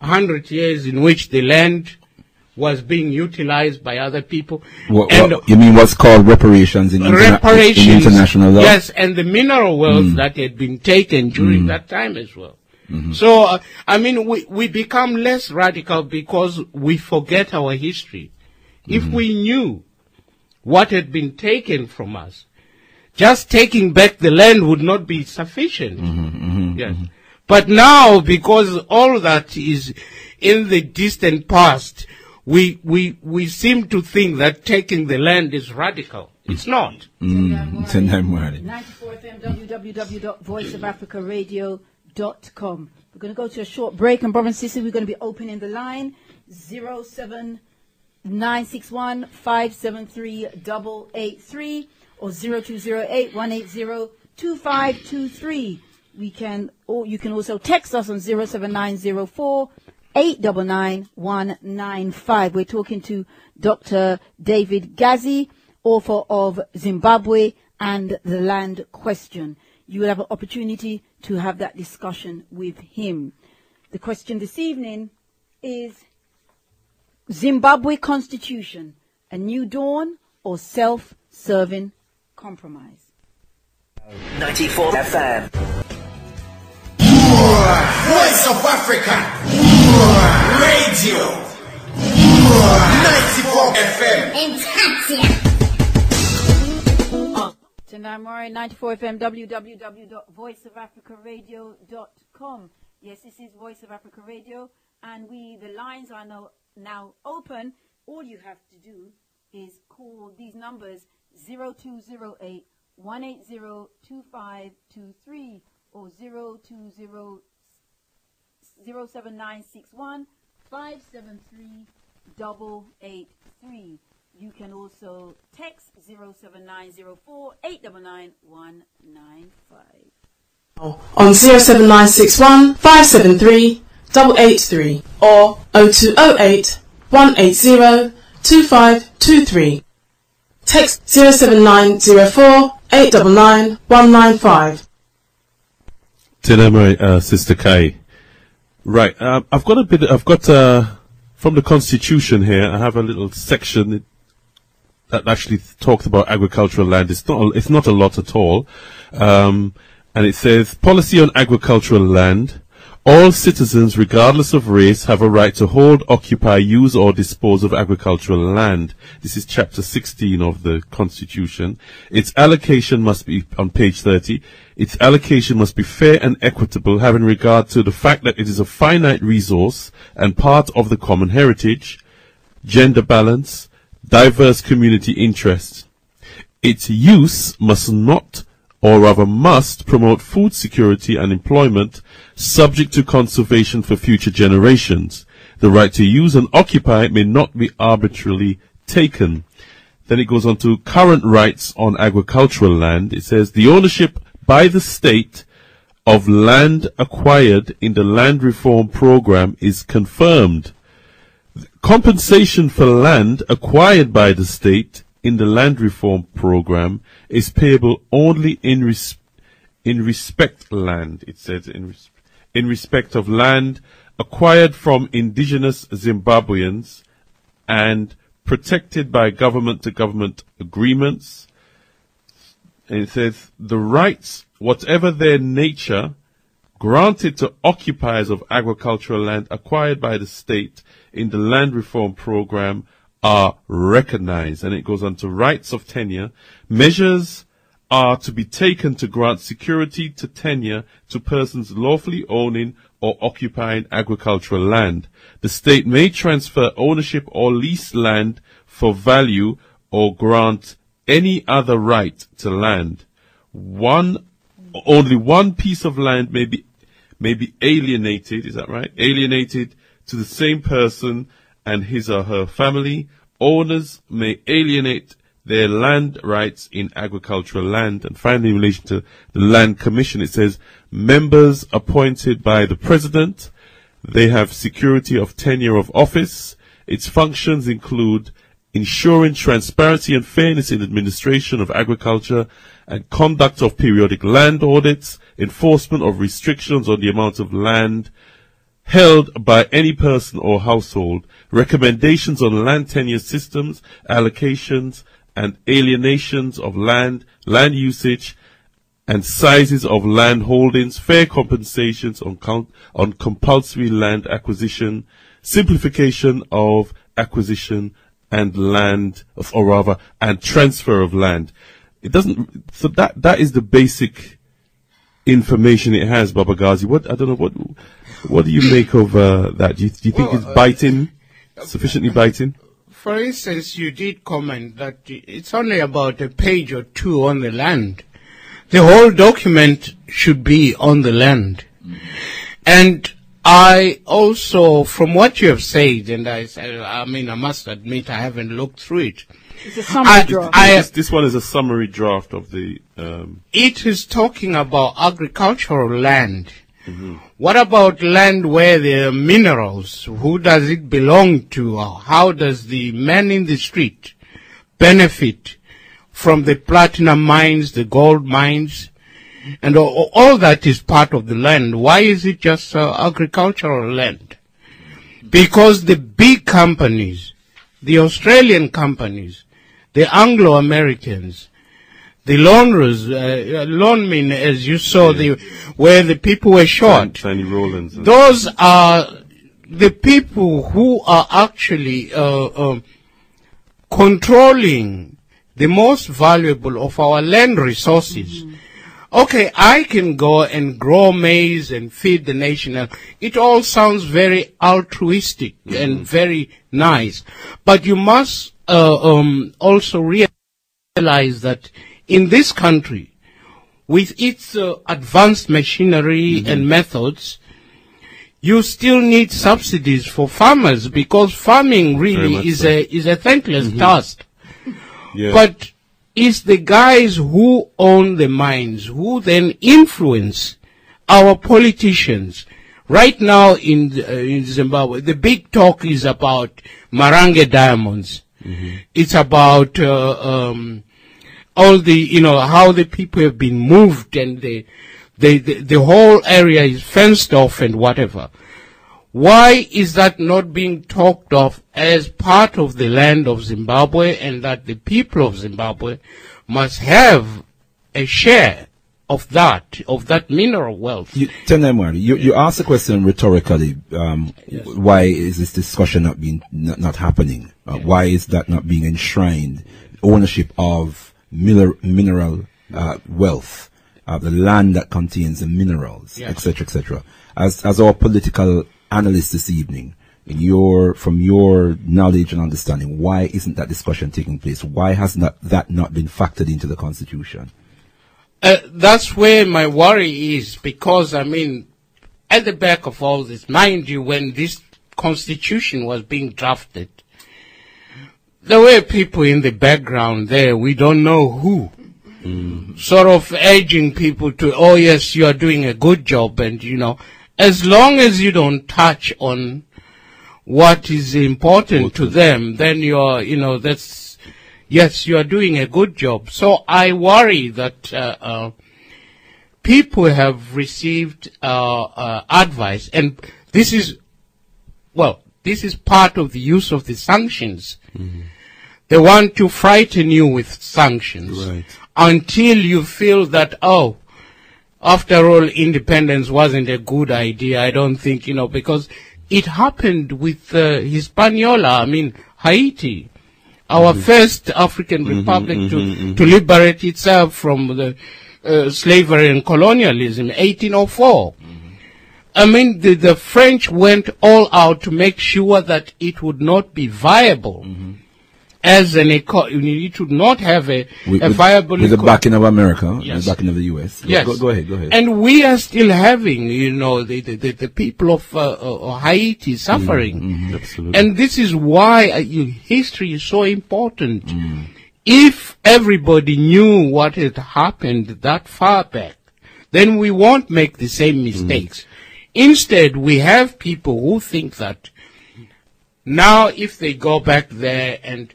100 years in which the land was being utilized by other people. You mean what's called reparations in international law? Yes, and the mineral wealth that had been taken during that time as well. So, I mean, we become less radical because we forget our history. If we knew what had been taken from us, just taking back the land would not be sufficient. Yes. But now, because all that is in the distant past, we seem to think that taking the land is radical. It's not. 94 FM, www.voiceofafricaradio.com. We're going to go to a short break, and Brother and Sister, we're going to be opening the line 07961-573-883 or 0208-180-2523. You can also text us on 07904 899-195. We're talking to Dr. David Gazi, author of Zimbabwe and the Land Question. You will have an opportunity to have that discussion with him. The question this evening is Zimbabwe Constitution, a new dawn or self-serving compromise? 94 FM. Voice of Africa Radio 94 FM in Tanzania. Tonight morning, 94 FM, www.voiceofafricaradio.com. Yes, this is Voice of Africa Radio, and the lines are now open. All you have to do is call these numbers 0208 180-2523 or 07961 573-883. You can also text 07904 899-195. On 07961 573-883 or 0208 180 2523. Text 07904 899-195. Tēnā Sister Kai. Right, I've got from the Constitution here, I have a little section that actually talks about agricultural land. It's not a lot at all. And it says, policy on agricultural land. All citizens, regardless of race, have a right to hold, occupy, use, or dispose of agricultural land. This is chapter 16 of the Constitution. Its allocation must be, on page 30, its allocation must be fair and equitable, having regard to the fact that it is a finite resource and part of the common heritage, gender balance, diverse community interests. Its use must not, or rather must, promote food security and employment, subject to conservation for future generations. The right to use and occupy may not be arbitrarily taken. Then it goes on to current rights on agricultural land. It says the ownership by the state of land acquired in the land reform program is confirmed. Compensation for land acquired by the state in the land reform program is payable only in respect land. It says in respect of land acquired from indigenous Zimbabweans and protected by government-to-government agreements. And it says the rights, whatever their nature, granted to occupiers of agricultural land acquired by the state in the land reform program are recognized. And it goes on to rights of tenure. Measures are to be taken to grant security to tenure to persons lawfully owning or occupying agricultural land. The state may transfer ownership or lease land for value or grant any other right to land. Only one piece of land may be alienated, is that right? Alienated to the same person and his or her family. Owners may alienate their land rights in agricultural land. And finally, in relation to the Land Commission, it says members appointed by the President. They have security of tenure of office. Its functions include ensuring transparency and fairness in administration of agriculture and conduct of periodic land audits, enforcement of restrictions on the amount of land held by any person or household, recommendations on land tenure systems, allocations and alienations of land, land usage and sizes of land holdings, fair compensations on compulsory land acquisition, simplification of acquisition and land, and transfer of land. It doesn't, so that is the basic information it has, Baba Ghazi. I don't know, what do you make of that? Do you think it's biting, sufficiently biting? For instance, you did comment that it's only about a page or two on the land. The whole document should be on the land. And I also, from what you have said, and I must admit I haven't looked through it. It's a summary draft. This one is a summary draft of the... It is talking about agricultural land. What about land where there are minerals? Who does it belong to? How does the man in the street benefit from the platinum mines, the gold mines? And all that is part of the land. Why is it just agricultural land? Because the big companies, the Australian companies, the Anglo-Americans, the loanmen, as you saw, where the people were shot. Tiny Rollins. Those are the people who are actually controlling the most valuable of our land resources. Okay, I can go and grow maize and feed the nation. It all sounds very altruistic and very nice. But you must also realize that in this country, with its advanced machinery and methods, you still need subsidies for farmers, because farming really is a thankless task. Yeah. But it's the guys who own the mines who then influence our politicians. Right now in Zimbabwe, the big talk is about Marange diamonds. It's about all the, how the people have been moved, and the whole area is fenced off and whatever. Why is that not being talked of as part of the land of Zimbabwe, and that the people of Zimbabwe must have a share of that mineral wealth? You asked the question rhetorically, why is this discussion not happening? Why is that not being enshrined? Ownership of mineral wealth, the land that contains the minerals, etc., etc. As our political analyst this evening, from your knowledge and understanding, why isn't that discussion taking place? Why has that not been factored into the Constitution? That's where my worry is, because, at the back of all this, mind you, when this Constitution was being drafted, there were people in the background there, we don't know who, sort of urging people to, oh yes, you are doing a good job, and as long as you don't touch on what is important to them, then you are, yes, you are doing a good job. So I worry that people have received advice, and this is part of the use of the sanctions. They want to frighten you with sanctions until you feel that, after all, independence wasn't a good idea. I don't think, because it happened with Hispaniola, Haiti, our first African republic to liberate itself from the slavery and colonialism, 1804. The French went all out to make sure that it would not be viable. As it would not have a viable... With the backing of America, the backing of the U.S. Yes. Go ahead. And we are still having, the people of Haiti suffering. Absolutely. And this is why history is so important. If everybody knew what had happened that far back, then we won't make the same mistakes. Instead, we have people who think that now if they go back there, and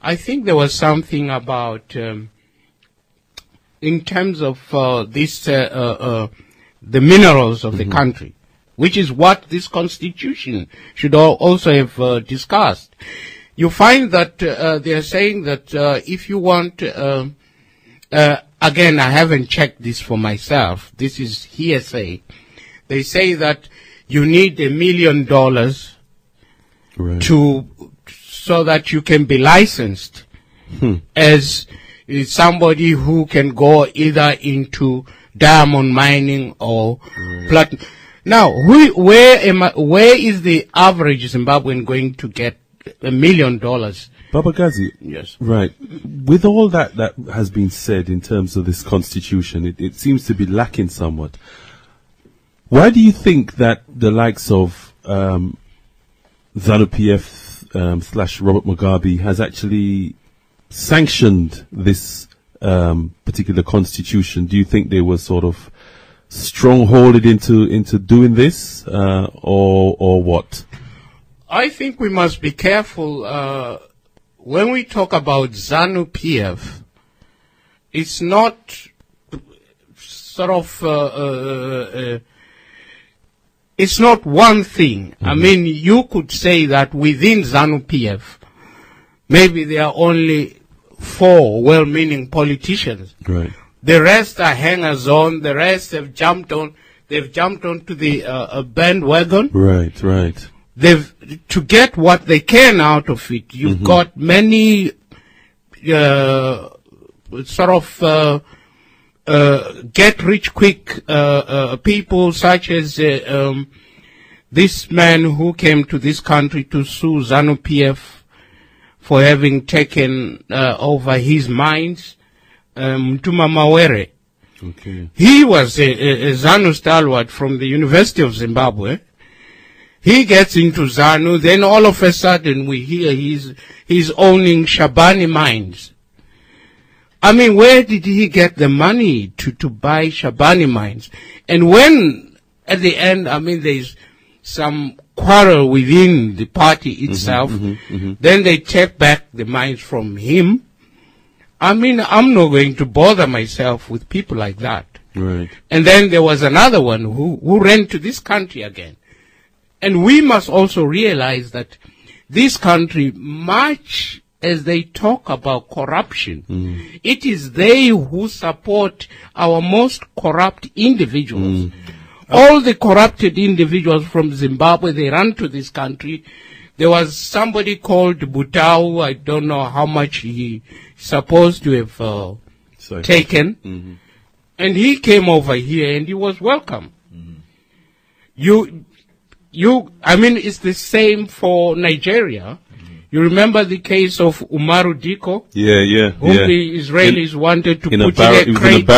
I think there was something about, in terms of the minerals of the country, which is what this constitution should also have discussed. You find that they are saying that if you want, again, I haven't checked this for myself. This is hearsay. They say that you need $1 million so that you can be licensed as somebody who can go either into diamond mining or platinum. Now, where is the average Zimbabwean going to get $1 million? Baba Gazi, yes, right. With all that has been said in terms of this constitution, it seems to be lacking somewhat. Why do you think that the likes of Zanu-PF / Robert Mugabe has actually sanctioned this particular constitution? Do you think they were sort of strongholded into doing this, or what? I think we must be careful when we talk about Zanu-PF. It's not sort of it's not one thing. I mean, you could say that within Zanu-PF, maybe there are only 4 well-meaning politicians. Right. The rest are hangers-on. The rest have jumped on. They've jumped onto the bandwagon. Right. To get what they can out of it. You've got many sort of get-rich-quick people, such as this man who came to this country to sue Zanu-PF for having taken over his mines, Mtuma Mawere. Okay. He was a Zanu stalwart from the University of Zimbabwe. He gets into Zanu, then all of a sudden we hear he's owning Shabani mines. I mean, where did he get the money to buy Shabani mines? And when, at the end, I mean, there's some quarrel within the party itself, then they take back the mines from him. I mean, I'm not going to bother myself with people like that. Right. And then there was another one who ran to this country again. And we must also realize that this country, much as they talk about corruption, it is they who support our most corrupt individuals. All the corrupted individuals from Zimbabwe, they run to this country. There was somebody called Butau, I don't know how much he supposed to have taken. And he came over here and he was welcome. I mean, it's the same for Nigeria. You remember the case of Umaru Diko? Yeah. Whom the Israelis wanted to put in a crate.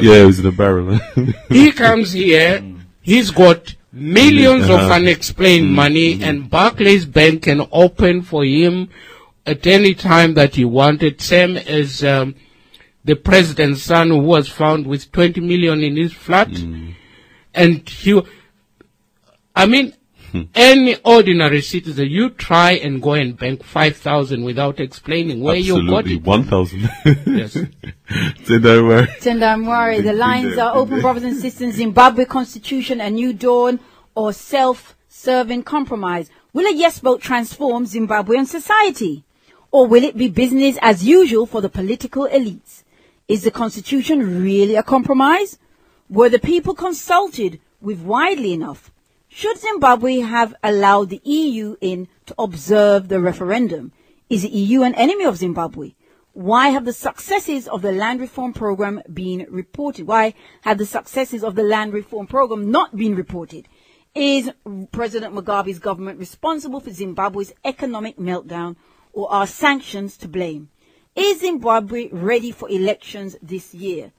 He was in a barrel. He comes here, he's got millions of unexplained money, and Barclays Bank can open for him at any time that he wanted, same as the president's son who was found with 20 million in his flat. And any ordinary citizen, you try and go and bank 5,000 without explaining where you got it. 1,000. Yes. Tendamwari, the lines are open, brothers and sisters. Zimbabwe Constitution, a new dawn, or self-serving compromise. Will a yes vote transform Zimbabwean society? Or will it be business as usual for the political elites? Is the Constitution really a compromise? Were the people consulted with widely enough? Should Zimbabwe have allowed the EU in to observe the referendum? Is the EU an enemy of Zimbabwe? Why have the successes of the land reform program been reported? Why have the successes of the land reform program not been reported? Is President Mugabe's government responsible for Zimbabwe's economic meltdown, or are sanctions to blame? Is Zimbabwe ready for elections this year?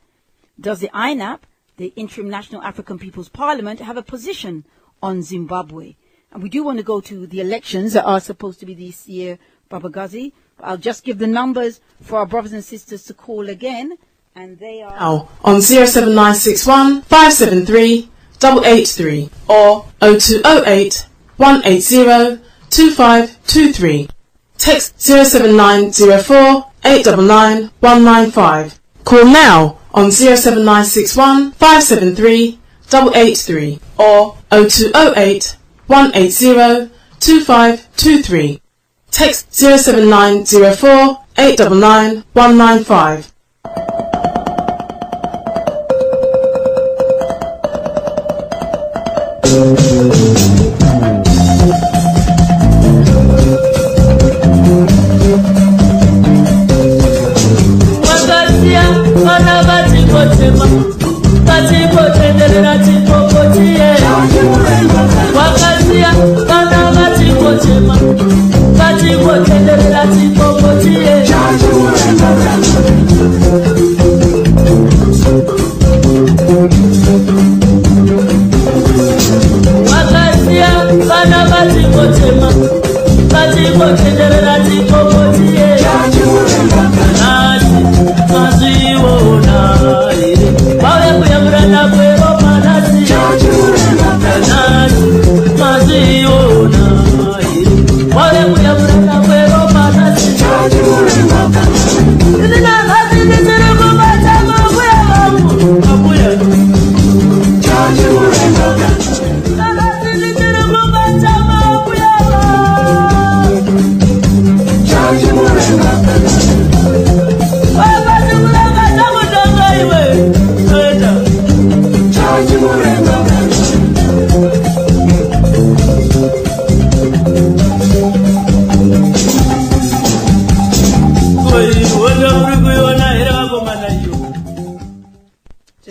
Does the INAP, the Interim National African People's Parliament, have a position on Zimbabwe? And we do want to go to the elections that are supposed to be this year, Baba Gazi. I'll just give the numbers for our brothers and sisters to call again, and they are now on 07961 573 883 or 0208 180 2523. Text 07904 899 195. Call now on 07961 573 883 or 0208 180 2523. Text 07904 899 195.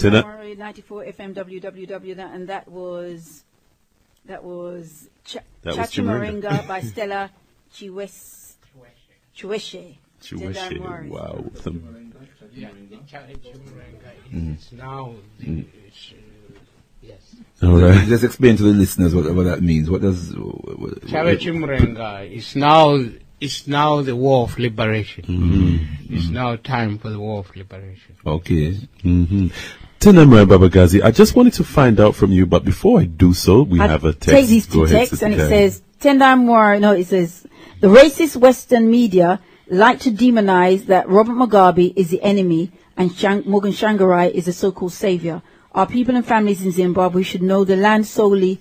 Tomorrow, 94 FM WWW, and that was Chachimarenga by Stella Chiweshe. Wow. It's now. Yes. All right. Just explain to the listeners what that means. What does Chachimarenga is now the war of liberation. It's now time for the war of liberation. Okay. Tendai Babagazi, I just wanted to find out from you, but before I do so, we have a text. Take these two texts, and it says, it says, the racist Western media like to demonize that Robert Mugabe is the enemy and Morgan Tsvangirai is the so-called savior. Our people and families in Zimbabwe should know the land solely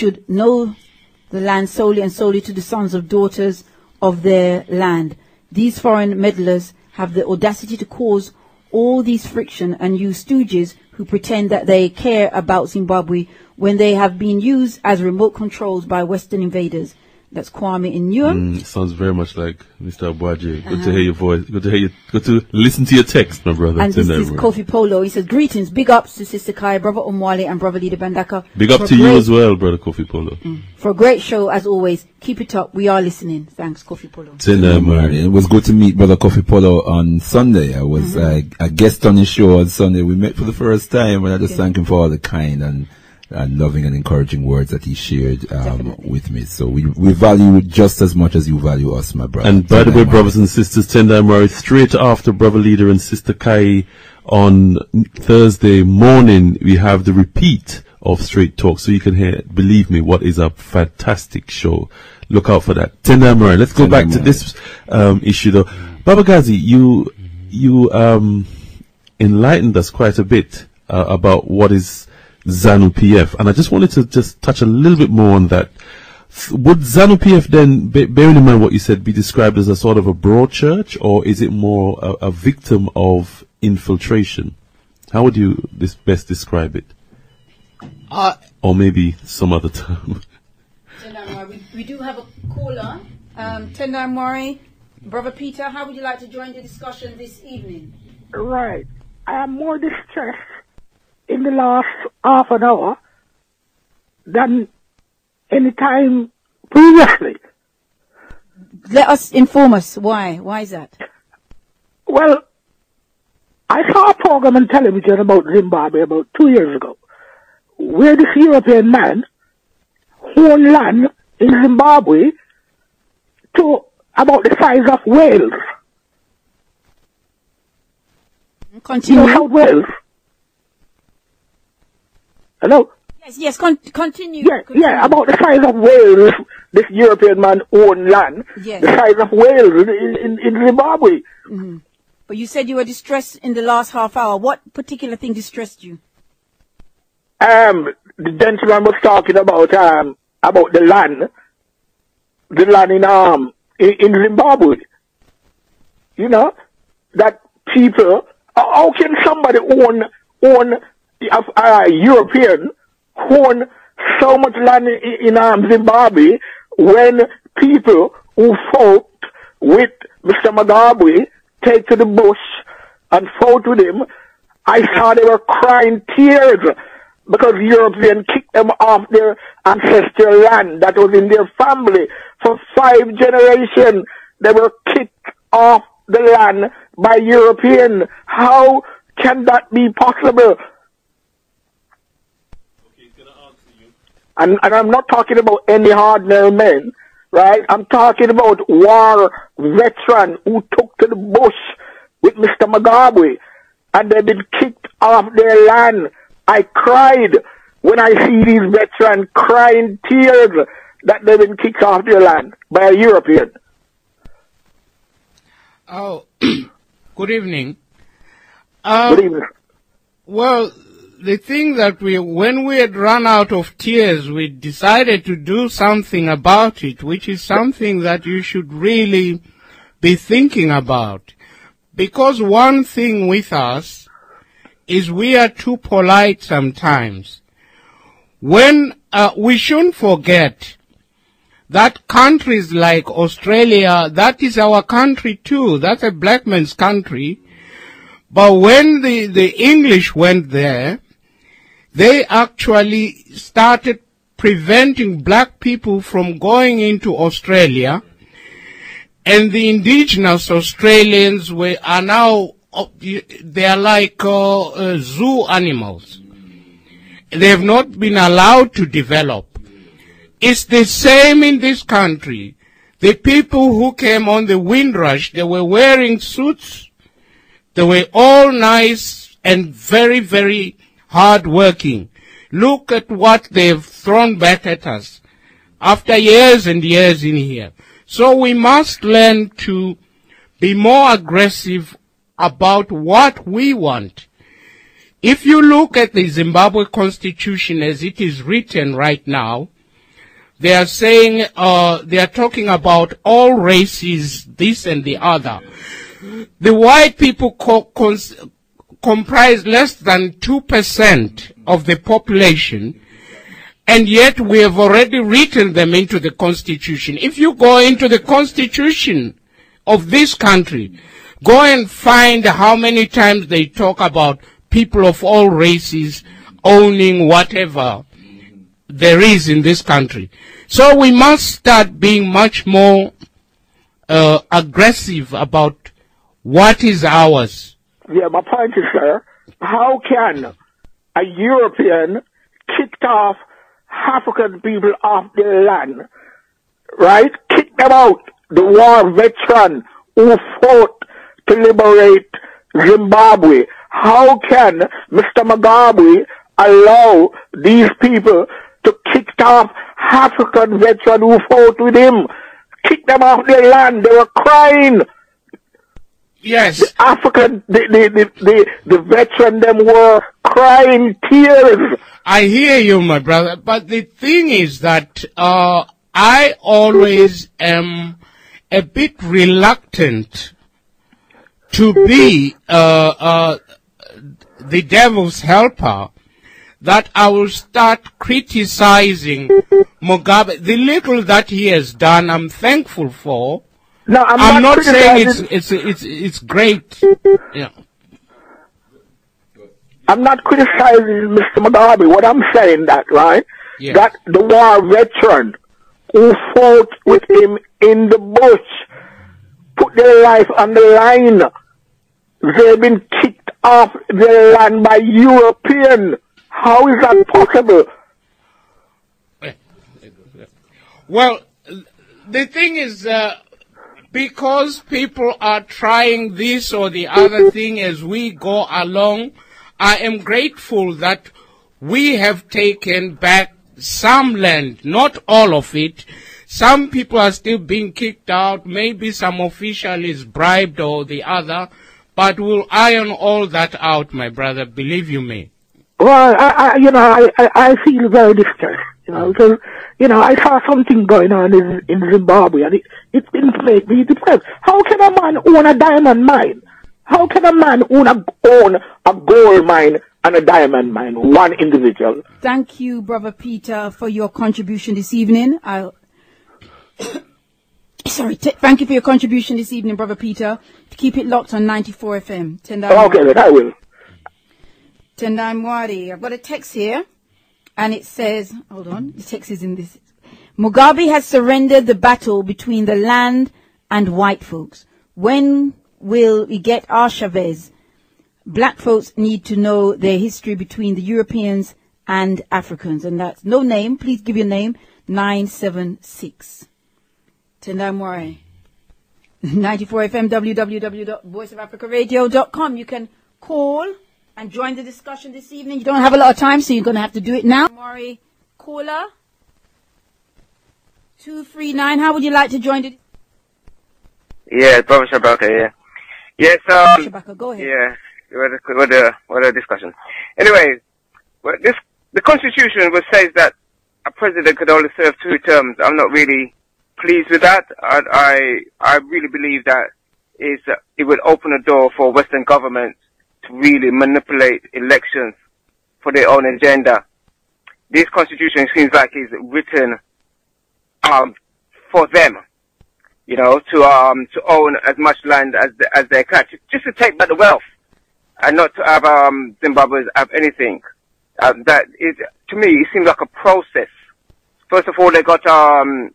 and solely to the sons and daughters of their land. These foreign meddlers have the audacity to cause all these friction and use stooges who pretend that they care about Zimbabwe when they have been used as remote controls by Western invaders. That's Kwame in Newham. Sounds very much like Mr. Abuaje. Good to hear your voice. Good to listen to your text, my brother. And this is Kofi Polo. He says, greetings, big ups to Sister Kai, Brother Umwale and Bro.Ldr.Mbandaka. Big up to you as well, Brother Kofi Polo. For a great show, as always. Keep it up. We are listening. Thanks, Kofi Polo. It was good to meet Brother Kofi Polo on Sunday. I was a guest on his show on Sunday. We met for the first time, and I just thank him for all the kind and loving and encouraging words that he shared with me. So we value it just as much as you value us, my brother. And by the way, brothers and sisters, Tendai Murray, straight after Bro.Ldr. and Sister Kai on Thursday morning, we have the repeat of Straight Talk, so you can hear, believe me, what is a fantastic show. Look out for that. Tendai Murray, let's go back to this issue though. Baba Gazi, you enlightened us quite a bit about what is Zanu-PF, and I just wanted to just touch a little bit more on that. Would Zanu-PF then, bearing in mind what you said, be described as a sort of a broad church, or is it more a victim of infiltration? How would you best describe it? Or maybe some other term. We do have a caller. Tendai Murray, Brother Peter, how would you like to join the discussion this evening? Right. I am more distressed in the last half an hour than any time previously. Let us inform us. Why? Why is that? Well, I saw a program on television about Zimbabwe about 2 years ago, where this European man owned land in Zimbabwe to about the size of Wales. Continue. South Wales. Hello? Yes, continue. Yeah, about the size of Wales, this European man owned land. Yes. The size of Wales in Zimbabwe. Mm-hmm. But you said you were distressed in the last half hour. What particular thing distressed you? the gentleman was talking about the land in Zimbabwe. You know, that people, how can somebody own European own so much land in Zimbabwe when people who fought with Mr. Mugabe take to the bush and fought with him? I saw they were crying tears because Europeans kicked them off their ancestral land that was in their family. For 5 generations, they were kicked off the land by Europeans. How can that be possible? And I'm not talking about any ordinary men, right? I'm talking about war veterans who took to the bush with Mr. Mugabe, and they've been kicked off their land. I cried when I see these veterans crying tears that they've been kicked off their land by a European. Oh, good evening. Good evening. Well, the thing that when we had run out of tears, we decided to do something about it, which is something that you should really be thinking about. Because one thing with us is we are too polite sometimes. When we shouldn't forget that countries like Australia, that is our country too. That's a black man's country. But when the English went there, they actually started preventing black people from going into Australia, and the indigenous Australians are now, they are like zoo animals. They have not been allowed to develop. It's the same in this country. The people who came on the Windrush, they were wearing suits. They were all nice and very, very hard-working. Look at what they've thrown back at us after years and years in here. So we must learn to be more aggressive about what we want. If you look at the Zimbabwe Constitution as it is written right now, they are saying, they are talking about all races, this and the other. The white people comprise less than 2% of the population, and yet we have already written them into the Constitution. If you go into the Constitution of this country, go and find how many times they talk about people of all races owning whatever there is in this country. So we must start being much more aggressive about what is ours. Yeah, my point is, sir, how can a European kicked off African people off their land, right? Kick them out, the war veteran who fought to liberate Zimbabwe. How can Mr. Mugabe allow these people to kick off African veteran who fought with him? Kick them off their land. They were crying. Yes. The African, the veteran, them were crying tears. I hear you, my brother. But the thing is that I always am a bit reluctant to be the devil's helper, that I will start criticizing Mugabe. The little that he has done, I'm thankful for. No, I'm not saying it's great. Yeah. I'm not criticizing Mr. Mugabe. What I'm saying that, right? Yes. That the war veteran who fought with him in the bush put their life on the line. They've been kicked off their land by Europeans. How is that possible? Well, the thing is, because people are trying this or the other thing as we go along, I am grateful that we have taken back some land, not all of it. Some people are still being kicked out. Maybe some official is bribed or the other, but we'll iron all that out, my brother, believe you me. Well, I feel very distressed, because, I saw something going on in Zimbabwe, and it didn't make me depressed. How can a man own a diamond mine? How can a man own a gold mine and a diamond mine, one individual? Thank you, Brother Peter, for your contribution this evening. Thank you for your contribution this evening, Brother Peter. Keep it locked on 94 FM. Okay, then I will. Tendai Mwari. I've got a text here, and it says, hold on, the text is in this. Mugabe has surrendered the battle between the land and white folks. When will we get our Chavez? Black folks need to know their history between the Europeans and Africans. And that's no name. Please give your name. 976. Tendai Mwari. 94 FM, www.voiceofafricaradio.com. You can call and join the discussion this evening. You don't have a lot of time, so you're going to have to do it now. Mwari, caller 239. How would you like to join the? Yeah, Brother Shabaka, yeah. Yes, Shabaka, go ahead. Yeah, what a discussion. Anyway, the Constitution says that a president could only serve 2 terms. I'm not really pleased with that. I really believe that it would open a door for Western governments to really manipulate elections for their own agenda. This Constitution seems like it's written for them, to own as much land as they can, just to take back the wealth, and not to have Zimbabweans have anything. That is, to me, it seems like a process. First of all, they got the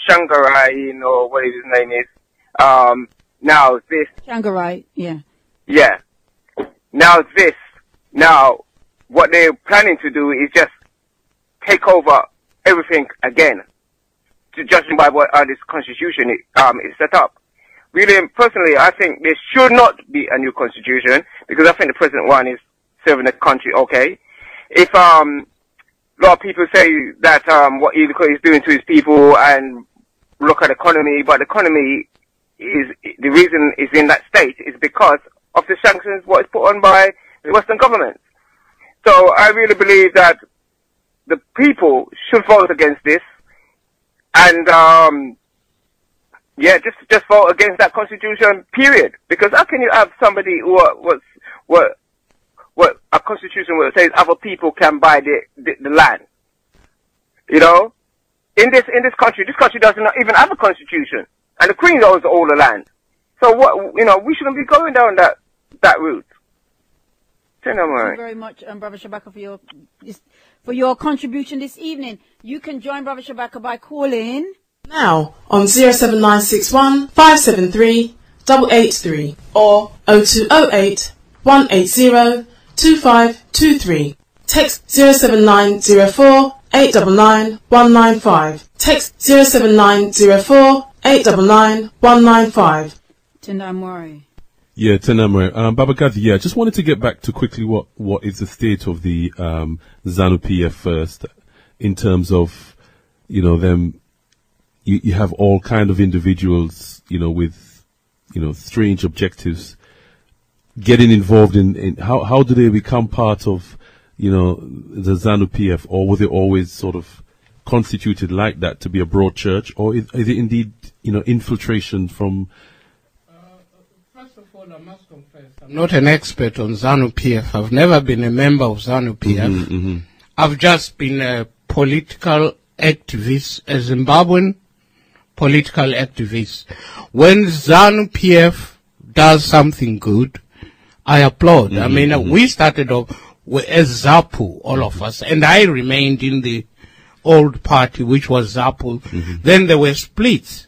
Tsvangirai, or what his name is. Now this Tsvangirai, yeah. Yeah. Now what they're planning to do is just take over everything again, judging by what this Constitution is set up. Really, personally, I think there should not be a new Constitution, because I think the present one is serving the country okay. If a lot of people say that what he's doing to his people and look at the economy, but the economy the reason is in that state is because of the sanctions what is put on by the Western governments. So I really believe that the people should vote against this, and just vote against that Constitution, period. Because how can you have somebody who what a Constitution that says other people can buy the land? In this country does not even have a Constitution, and the Queen owns all the land. So we shouldn't be going down that route. Thank you very much, Brother Shabaka, for your contribution this evening. You can join Brother Shabaka by calling now on 07961 573 883 or 0208 180 2523. Text 07904 899 195. Text 07904 899 195. Tendai Mwari. Yeah, Tenamwe. Babakazi, I just wanted to get back to quickly what is the state of the Zanu-PF first, in terms of, them. You have all kind of individuals, with, strange objectives, getting involved in how do they become part of, the Zanu-PF, or was it always sort of constituted like that to be a broad church, or is it indeed, infiltration from? First of all, I must confess, I'm not an expert on Zanu-PF. I've never been a member of Zanu-PF. I've just been a political activist, a Zimbabwean political activist. When Zanu-PF does something good, I applaud. I mean, we started off as ZAPU, all of us, and I remained in the old party, which was ZAPU. Then there were splits,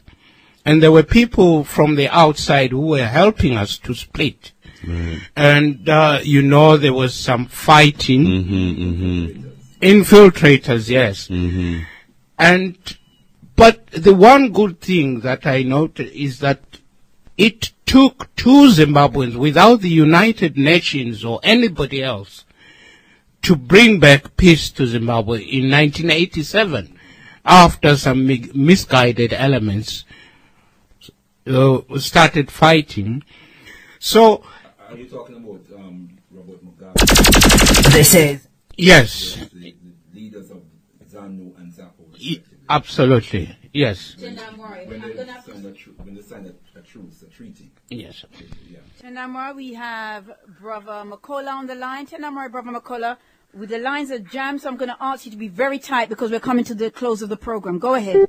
and there were people from the outside who were helping us to split. And, there was some fighting. Infiltrators, yes. But the one good thing that I noted is that it took 2 Zimbabweans, without the United Nations or anybody else, to bring back peace to Zimbabwe in 1987, after some misguided elements started fighting. So, are you talking about Robert Mugabe? This is... Yes. The leaders of Zanu and Zapo. Absolutely. Yes. When they sign a truce, a treaty. Yes. Yeah. Tendamwari, we have Brother Makola on the line. Tendamwari, Brother Makola, with the lines are jammed, so I'm going to ask you to be very tight because we're coming to the close of the program. Go ahead.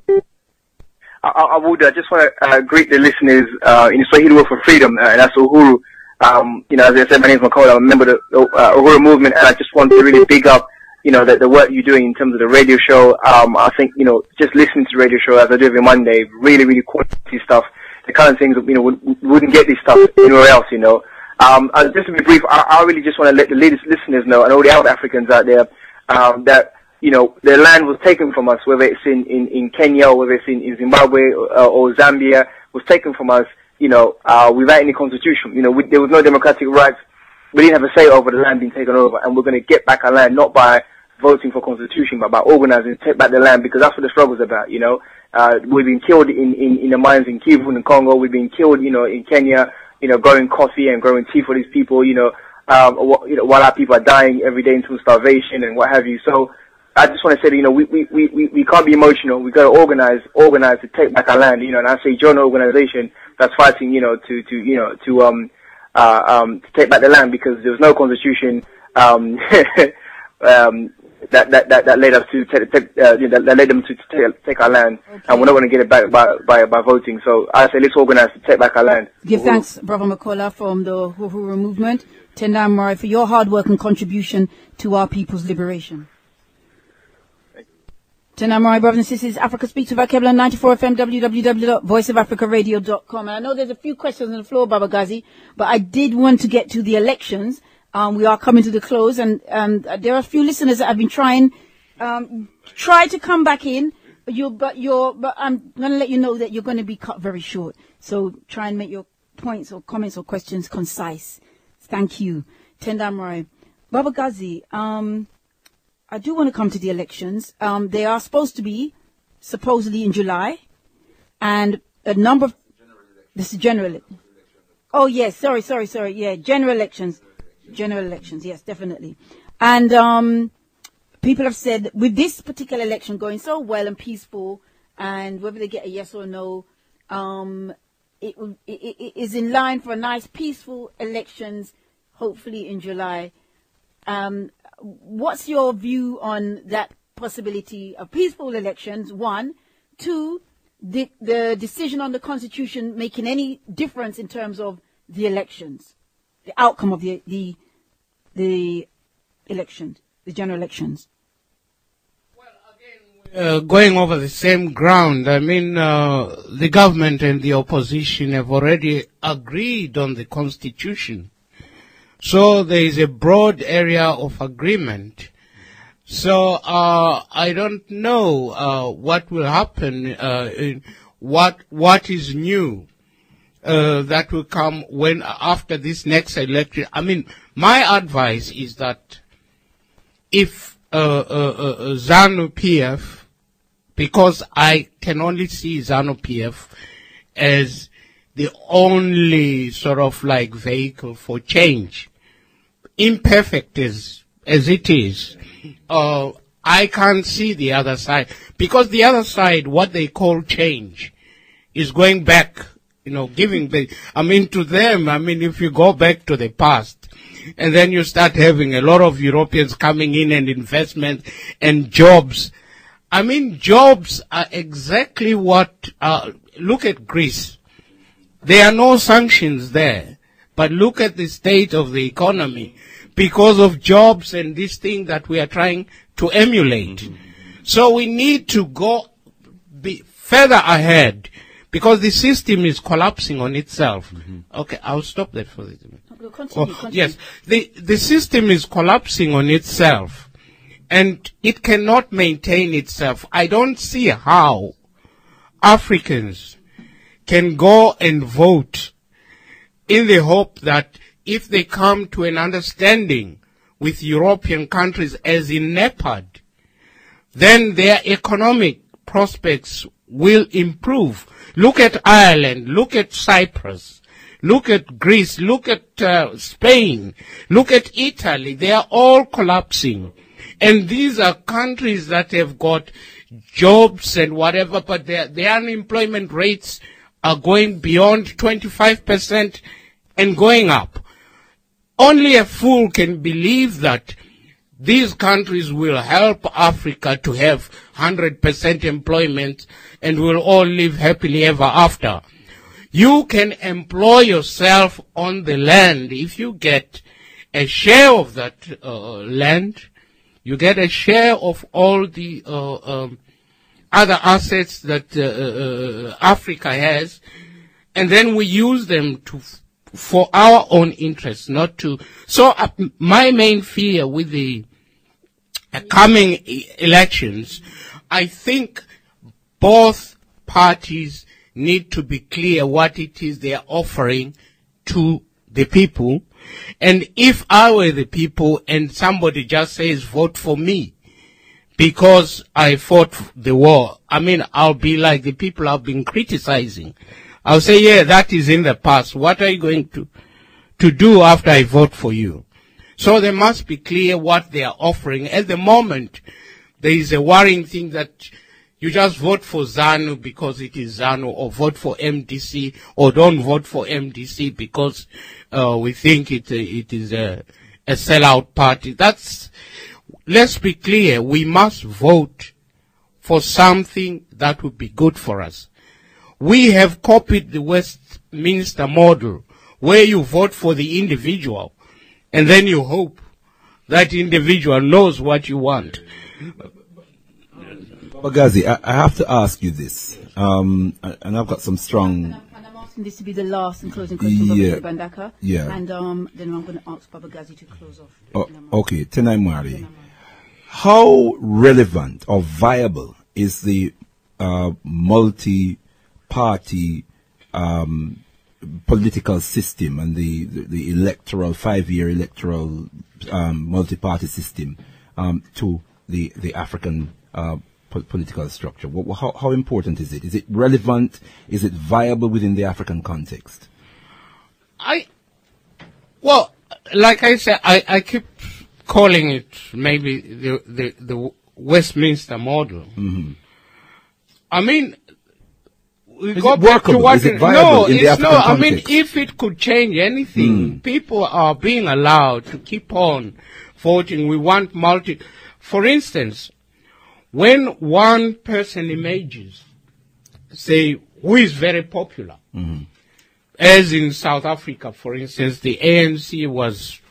I just want to greet the listeners in Swahili War for Freedom, and that's Uhuru. As I said, my name is Makola. I'm a member of the Uhuru movement, and I just want to really big up, the work you're doing in terms of the radio show. I think, just listening to the radio show as I do every Monday, really, really quality stuff. The kind of things that, wouldn't get this stuff anywhere else, just to be brief, I really just want to let the listeners know, and all the other Africans out there, that, their land was taken from us, whether it's in Kenya, or whether it's in Zimbabwe or Zambia, was taken from us, without any constitution. There was no democratic rights. We didn't have a say over the land being taken over, and we're going to get back our land, not by voting for constitution, but by organizing to take back the land, because that's what the struggle's about, We've been killed in the mines in Ncube in Congo. We've been killed, in Kenya, growing coffee and growing tea for these people, while our people are dying every day into starvation and what have you. So I just want to say that, we can't be emotional. We got to organize to take back our land, and I say join an organization that's fighting, to take back the land, because there was no constitution, that led us to that led them to take our land, and we're not going to get it back by voting. So I say let's organize to take back our land. Give thanks, Brother Makola from the Uhuru movement, Tendamwari, for your hard work and contribution to our people's liberation. Tendamwari, brothers and sisters, Africa Speaks with Alkebu-Lan 94 FM, www.voiceofafricaradio.com. And I know there's a few questions on the floor, Baba Gazi, but I did want to get to the elections. We are coming to the close, and there are a few listeners that have been trying to come back in, but I'm going to let you know that you're going to be cut very short. So try and make your points or comments or questions concise. Thank you. Tendamwari. Baba Gazi, I do want to come to the elections. They are supposedly in July, and a number of... This is general... Oh, yes, sorry. Yeah, general elections. General elections, yes, definitely. And people have said, with this particular election going so well and peaceful, and whether they get a yes or no, it is in line for a nice, peaceful elections, hopefully in July. What's your view on that possibility of peaceful elections, one? Two, the decision on the Constitution making any difference in terms of the elections? The outcome of the elections, the general elections. Well, again, going over the same ground, I mean, the government and the opposition have already agreed on the Constitution. So there is a broad area of agreement. So I don't know what will happen, what is new. That will come after this next election. I mean, my advice is that if Zanu-PF, because I can only see Zanu-PF as the only sort of like vehicle for change, imperfect as it is, I can't see the other side, because the other side, what they call change, is going back. Giving to them, if you go back to the past, and then you start having a lot of Europeans coming in and investment and jobs. Jobs are exactly what, look at Greece. There are no sanctions there, but look at the state of the economy because of jobs and this thing that we are trying to emulate. So we need to go further ahead, because the system is collapsing on itself. Okay, I'll stop there for this minute. Continue. Yes, the system is collapsing on itself, and it cannot maintain itself. I don't see how Africans can go and vote in the hope that if they come to an understanding with European countries, as in NEPAD, then their economic prospects will improve. Look at Ireland, look at Cyprus, look at Greece, look at Spain, look at Italy. They are all collapsing. And these are countries that have got jobs and whatever, but their unemployment rates are going beyond 25% and going up. Only a fool can believe that these countries will help Africa to have 100% employment and will all live happily ever after. You can employ yourself on the land. If you get a share of that land, you get a share of all the other assets that Africa has, and then we use them for our own interests, not to. So my main fear with the coming elections, I think both parties need to be clear what it is they are offering to the people. And if I were the people and somebody just says vote for me because I fought the war, I mean, I'll be like the people I've been criticizing. I'll say, yeah, that is in the past. What are you going to do after I vote for you? So they must be clear what they are offering. At the moment, there is a worrying thing that you just vote for Zanu because it is Zanu, or vote for MDC, or don't vote for MDC because we think it is a sellout party. Let's be clear, we must vote for something that would be good for us. We have copied the Westminster model, where you vote for the individual, and then you hope that individual knows what you want. Bagazi, I have to ask you this, and I've got some strong... And I'm asking this to be the last and closing question, Bro.Ldr.Mbandaka. Yeah. And then I'm going to ask Bagazi to close off. Okay, Tenai Mwari. How relevant or viable is the multi-party political system and the electoral 5-year electoral multi-party system to the African political structure? How important is it? Is it relevant? Is it viable within the African context? Well, like I said, I keep calling it maybe the Westminster model. Mm-hmm. I mean, is it workable? Is it viable in the African context? I mean, if it could change anything, people are being allowed to keep on voting. We want for instance, when one person emerges, say, who is very popular, as in South Africa, for instance, the ANC was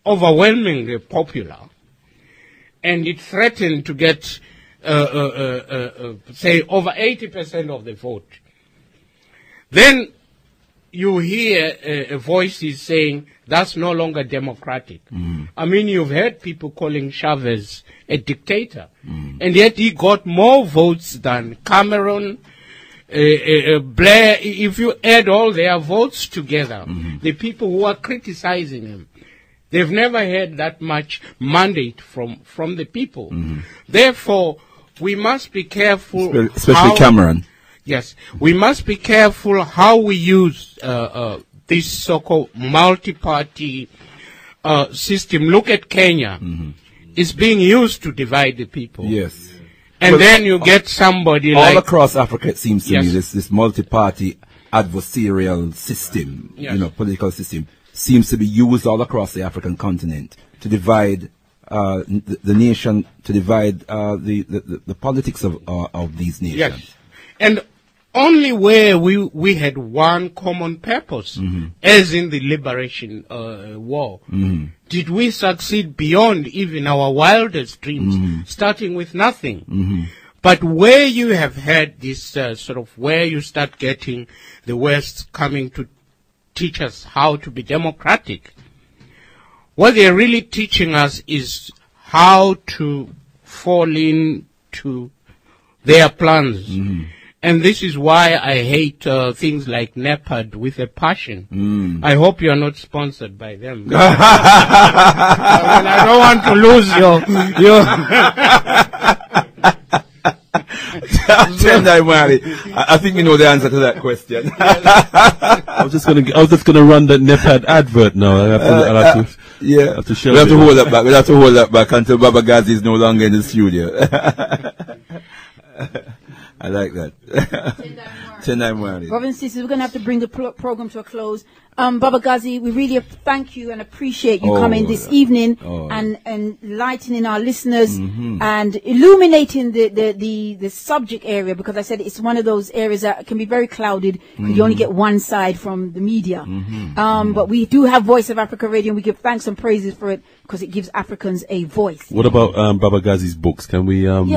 overwhelmingly popular, and it threatened to get, say, over 80% of the vote. Then you hear voices saying that's no longer democratic. I mean, you've heard people calling Chavez a dictator, and yet he got more votes than Cameron, Blair. If you add all their votes together, the people who are criticizing him, they've never had that much mandate from the people. Therefore, we must be careful. Especially Cameron. Yes, we must be careful how we use this so-called multi-party system. Look at Kenya. It's being used to divide the people. Yes. And then you get somebody all across Africa, it seems to me, this multi-party adversarial system, political system, seems to be used all across the African continent to divide the nation, to divide the politics of these nations. Yes. And only where we had one common purpose, as in the liberation war, did we succeed beyond even our wildest dreams, starting with nothing. But where you have had this sort of, where you start getting the West coming to teach us how to be democratic, what they're really teaching us is how to fall into their plans. And this is why I hate things like NEPAD with a passion. I hope you're not sponsored by them. I don't want to lose I think we know the answer to that question. just gonna run that NEPAD advert now. I'll have to show. We have to hold that back. We'll have to hold that back until Baba Gazi is no longer in the studio. I like that. Brothers and sisters, we're going to have to bring the program to a close. Baba Gazi, we really thank you and appreciate you coming this evening and enlightening our listeners and illuminating the subject area, because I said it's one of those areas that can be very clouded because you only get one side from the media. But we do have Voice of Africa Radio, and we give thanks and praises for it because it gives Africans a voice. What about Baba Gazi's books? Can we inform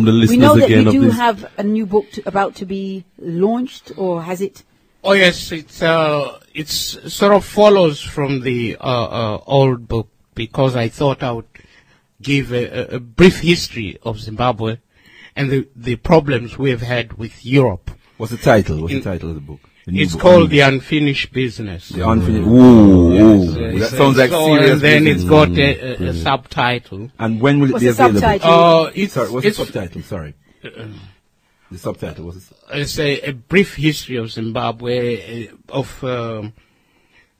the listeners again? We know that you of do this? have a new book about to be launched, or has it? Oh yes, it's sort of follows from the old book, because I thought I would give a brief history of Zimbabwe and the problems we've had with Europe. What's the title? What's the title of the book? It's called The Unfinished Business. The Unfinished. Ooh, that sounds like serious. And then it's got a subtitle. And when will it be available? Sorry, what's the subtitle? Sorry. The subtitle was it's a brief history of Zimbabwe, of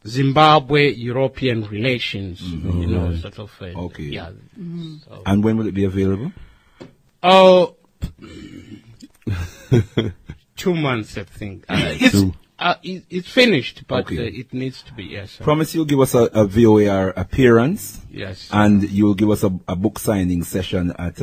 Zimbabwe-European relations. You know, sort of. Okay. Yeah. So. And when will it be available? 2 months, I think. It's finished, but it needs to be, yes. Promise you'll give us a VOAR appearance. Yes. And you'll give us a book signing session at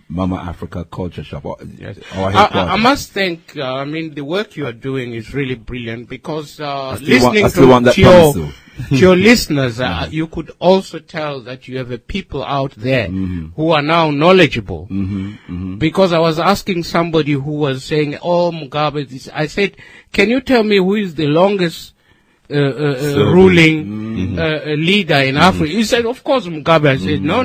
Mama Africa Culture Shop. Yes. I must thank, the work you are doing is really brilliant, because listening to your listeners, you could also tell that you have a people out there who are now knowledgeable. Because I was asking somebody who was saying, oh, Mugabe, I said, can you tell me who is the longest ruling leader in Africa? He said, of course, Mugabe. I said, no.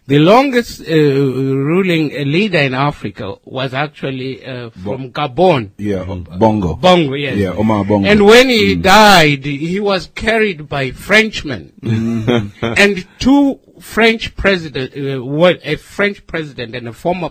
The longest ruling leader in Africa was actually from Gabon. Yeah, Bongo. Bongo, yes. Yeah, Omar Bongo. And when he died, he was carried by Frenchmen. And two French presidents, a French president and a former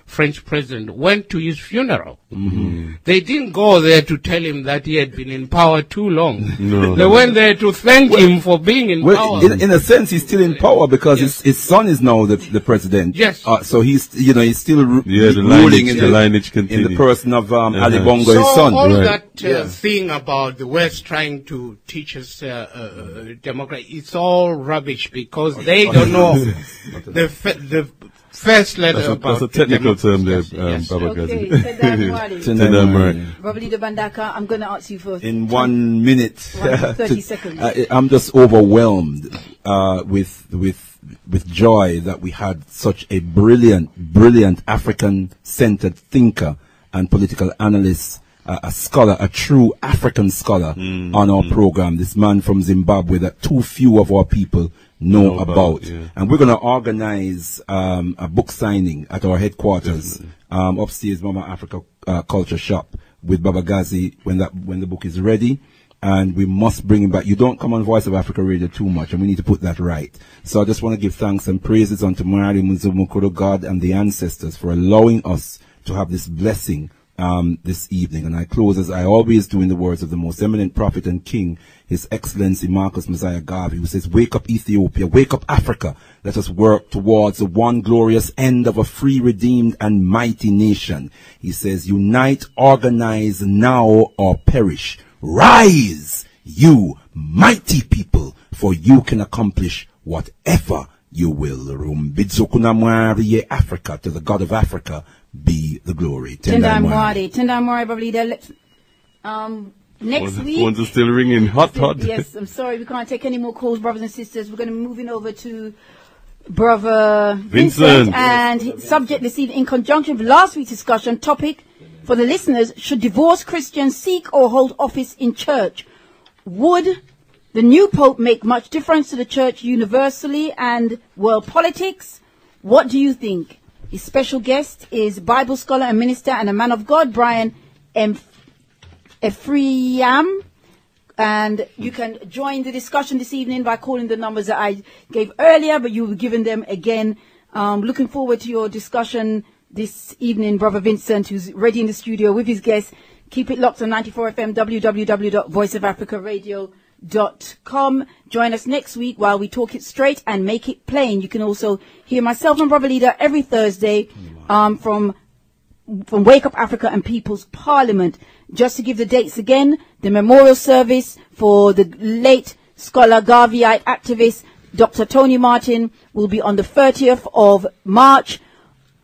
French president, went to his funeral. They didn't go there to tell him that he had been in power too long. They went there to thank him for being in power. In a sense, he's still in power because his son is now the president. Yes. So he's still ruling in the person of Ali Bongo, his son. All that thing about the West trying to teach us democracy, it's all rubbish, because they don't know the first letter about. That's a technical term there, Baba Gazi. Bro.Ldr.Mbandaka, I'm going to ask you for in 1 minute. 30 seconds. I'm just overwhelmed with joy that we had such a brilliant African-centered thinker and political analyst, a scholar, a true African scholar on our program. This man from Zimbabwe that too few of our people know about. And we're going to organize a book signing at our headquarters, upstairs Mama Africa Culture Shop, with Baba Gazi when the book is ready. And we must bring him back. You don't come on Voice of Africa Radio too much, and we need to put that right. So I just want to give thanks and praises unto Mwari Muzumukuru, God and the ancestors, for allowing us to have this blessing this evening. And I close, as I always do, in the words of the most eminent prophet and king, His Excellency Marcus Messiah Garvey, who says, "Wake up Ethiopia, wake up Africa. Let us work towards the one glorious end of a free, redeemed and mighty nation." He says, "Unite, organize now or perish. Rise, you mighty people, for you can accomplish whatever you will." Africa, to the God of Africa be the glory. Tendai Mwari, Bro.Ldr. Next week. Phones are still ringing hot. Yes, I'm sorry, we can't take any more calls, brothers and sisters. We're going to be moving over to Brother Vincent, and his subject this evening, in conjunction with last week's discussion topic for the listeners: should divorced Christians seek or hold office in church? Would the new Pope make much difference to the church universally and world politics? What do you think? His special guest is Bible scholar and minister and a man of God, Brian Ephraim. And you can join the discussion this evening by calling the numbers that I gave earlier, but you were given them again. Looking forward to your discussion this evening, Brother Vincent, who's ready in the studio with his guest. Keep it locked on 94 FM, www.voiceofafricaradio.com. Join us next week while we talk it straight and make it plain. You can also hear myself and Brother Leader every Thursday from Wake Up Africa and People's Parliament. Just to give the dates again, the memorial service for the late scholar, Garveyite activist, Dr. Tony Martin, will be on the 30th of March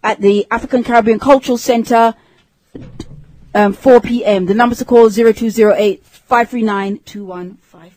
at the African Caribbean Cultural Center, 4 p.m. The numbers to call 0208 539 2155.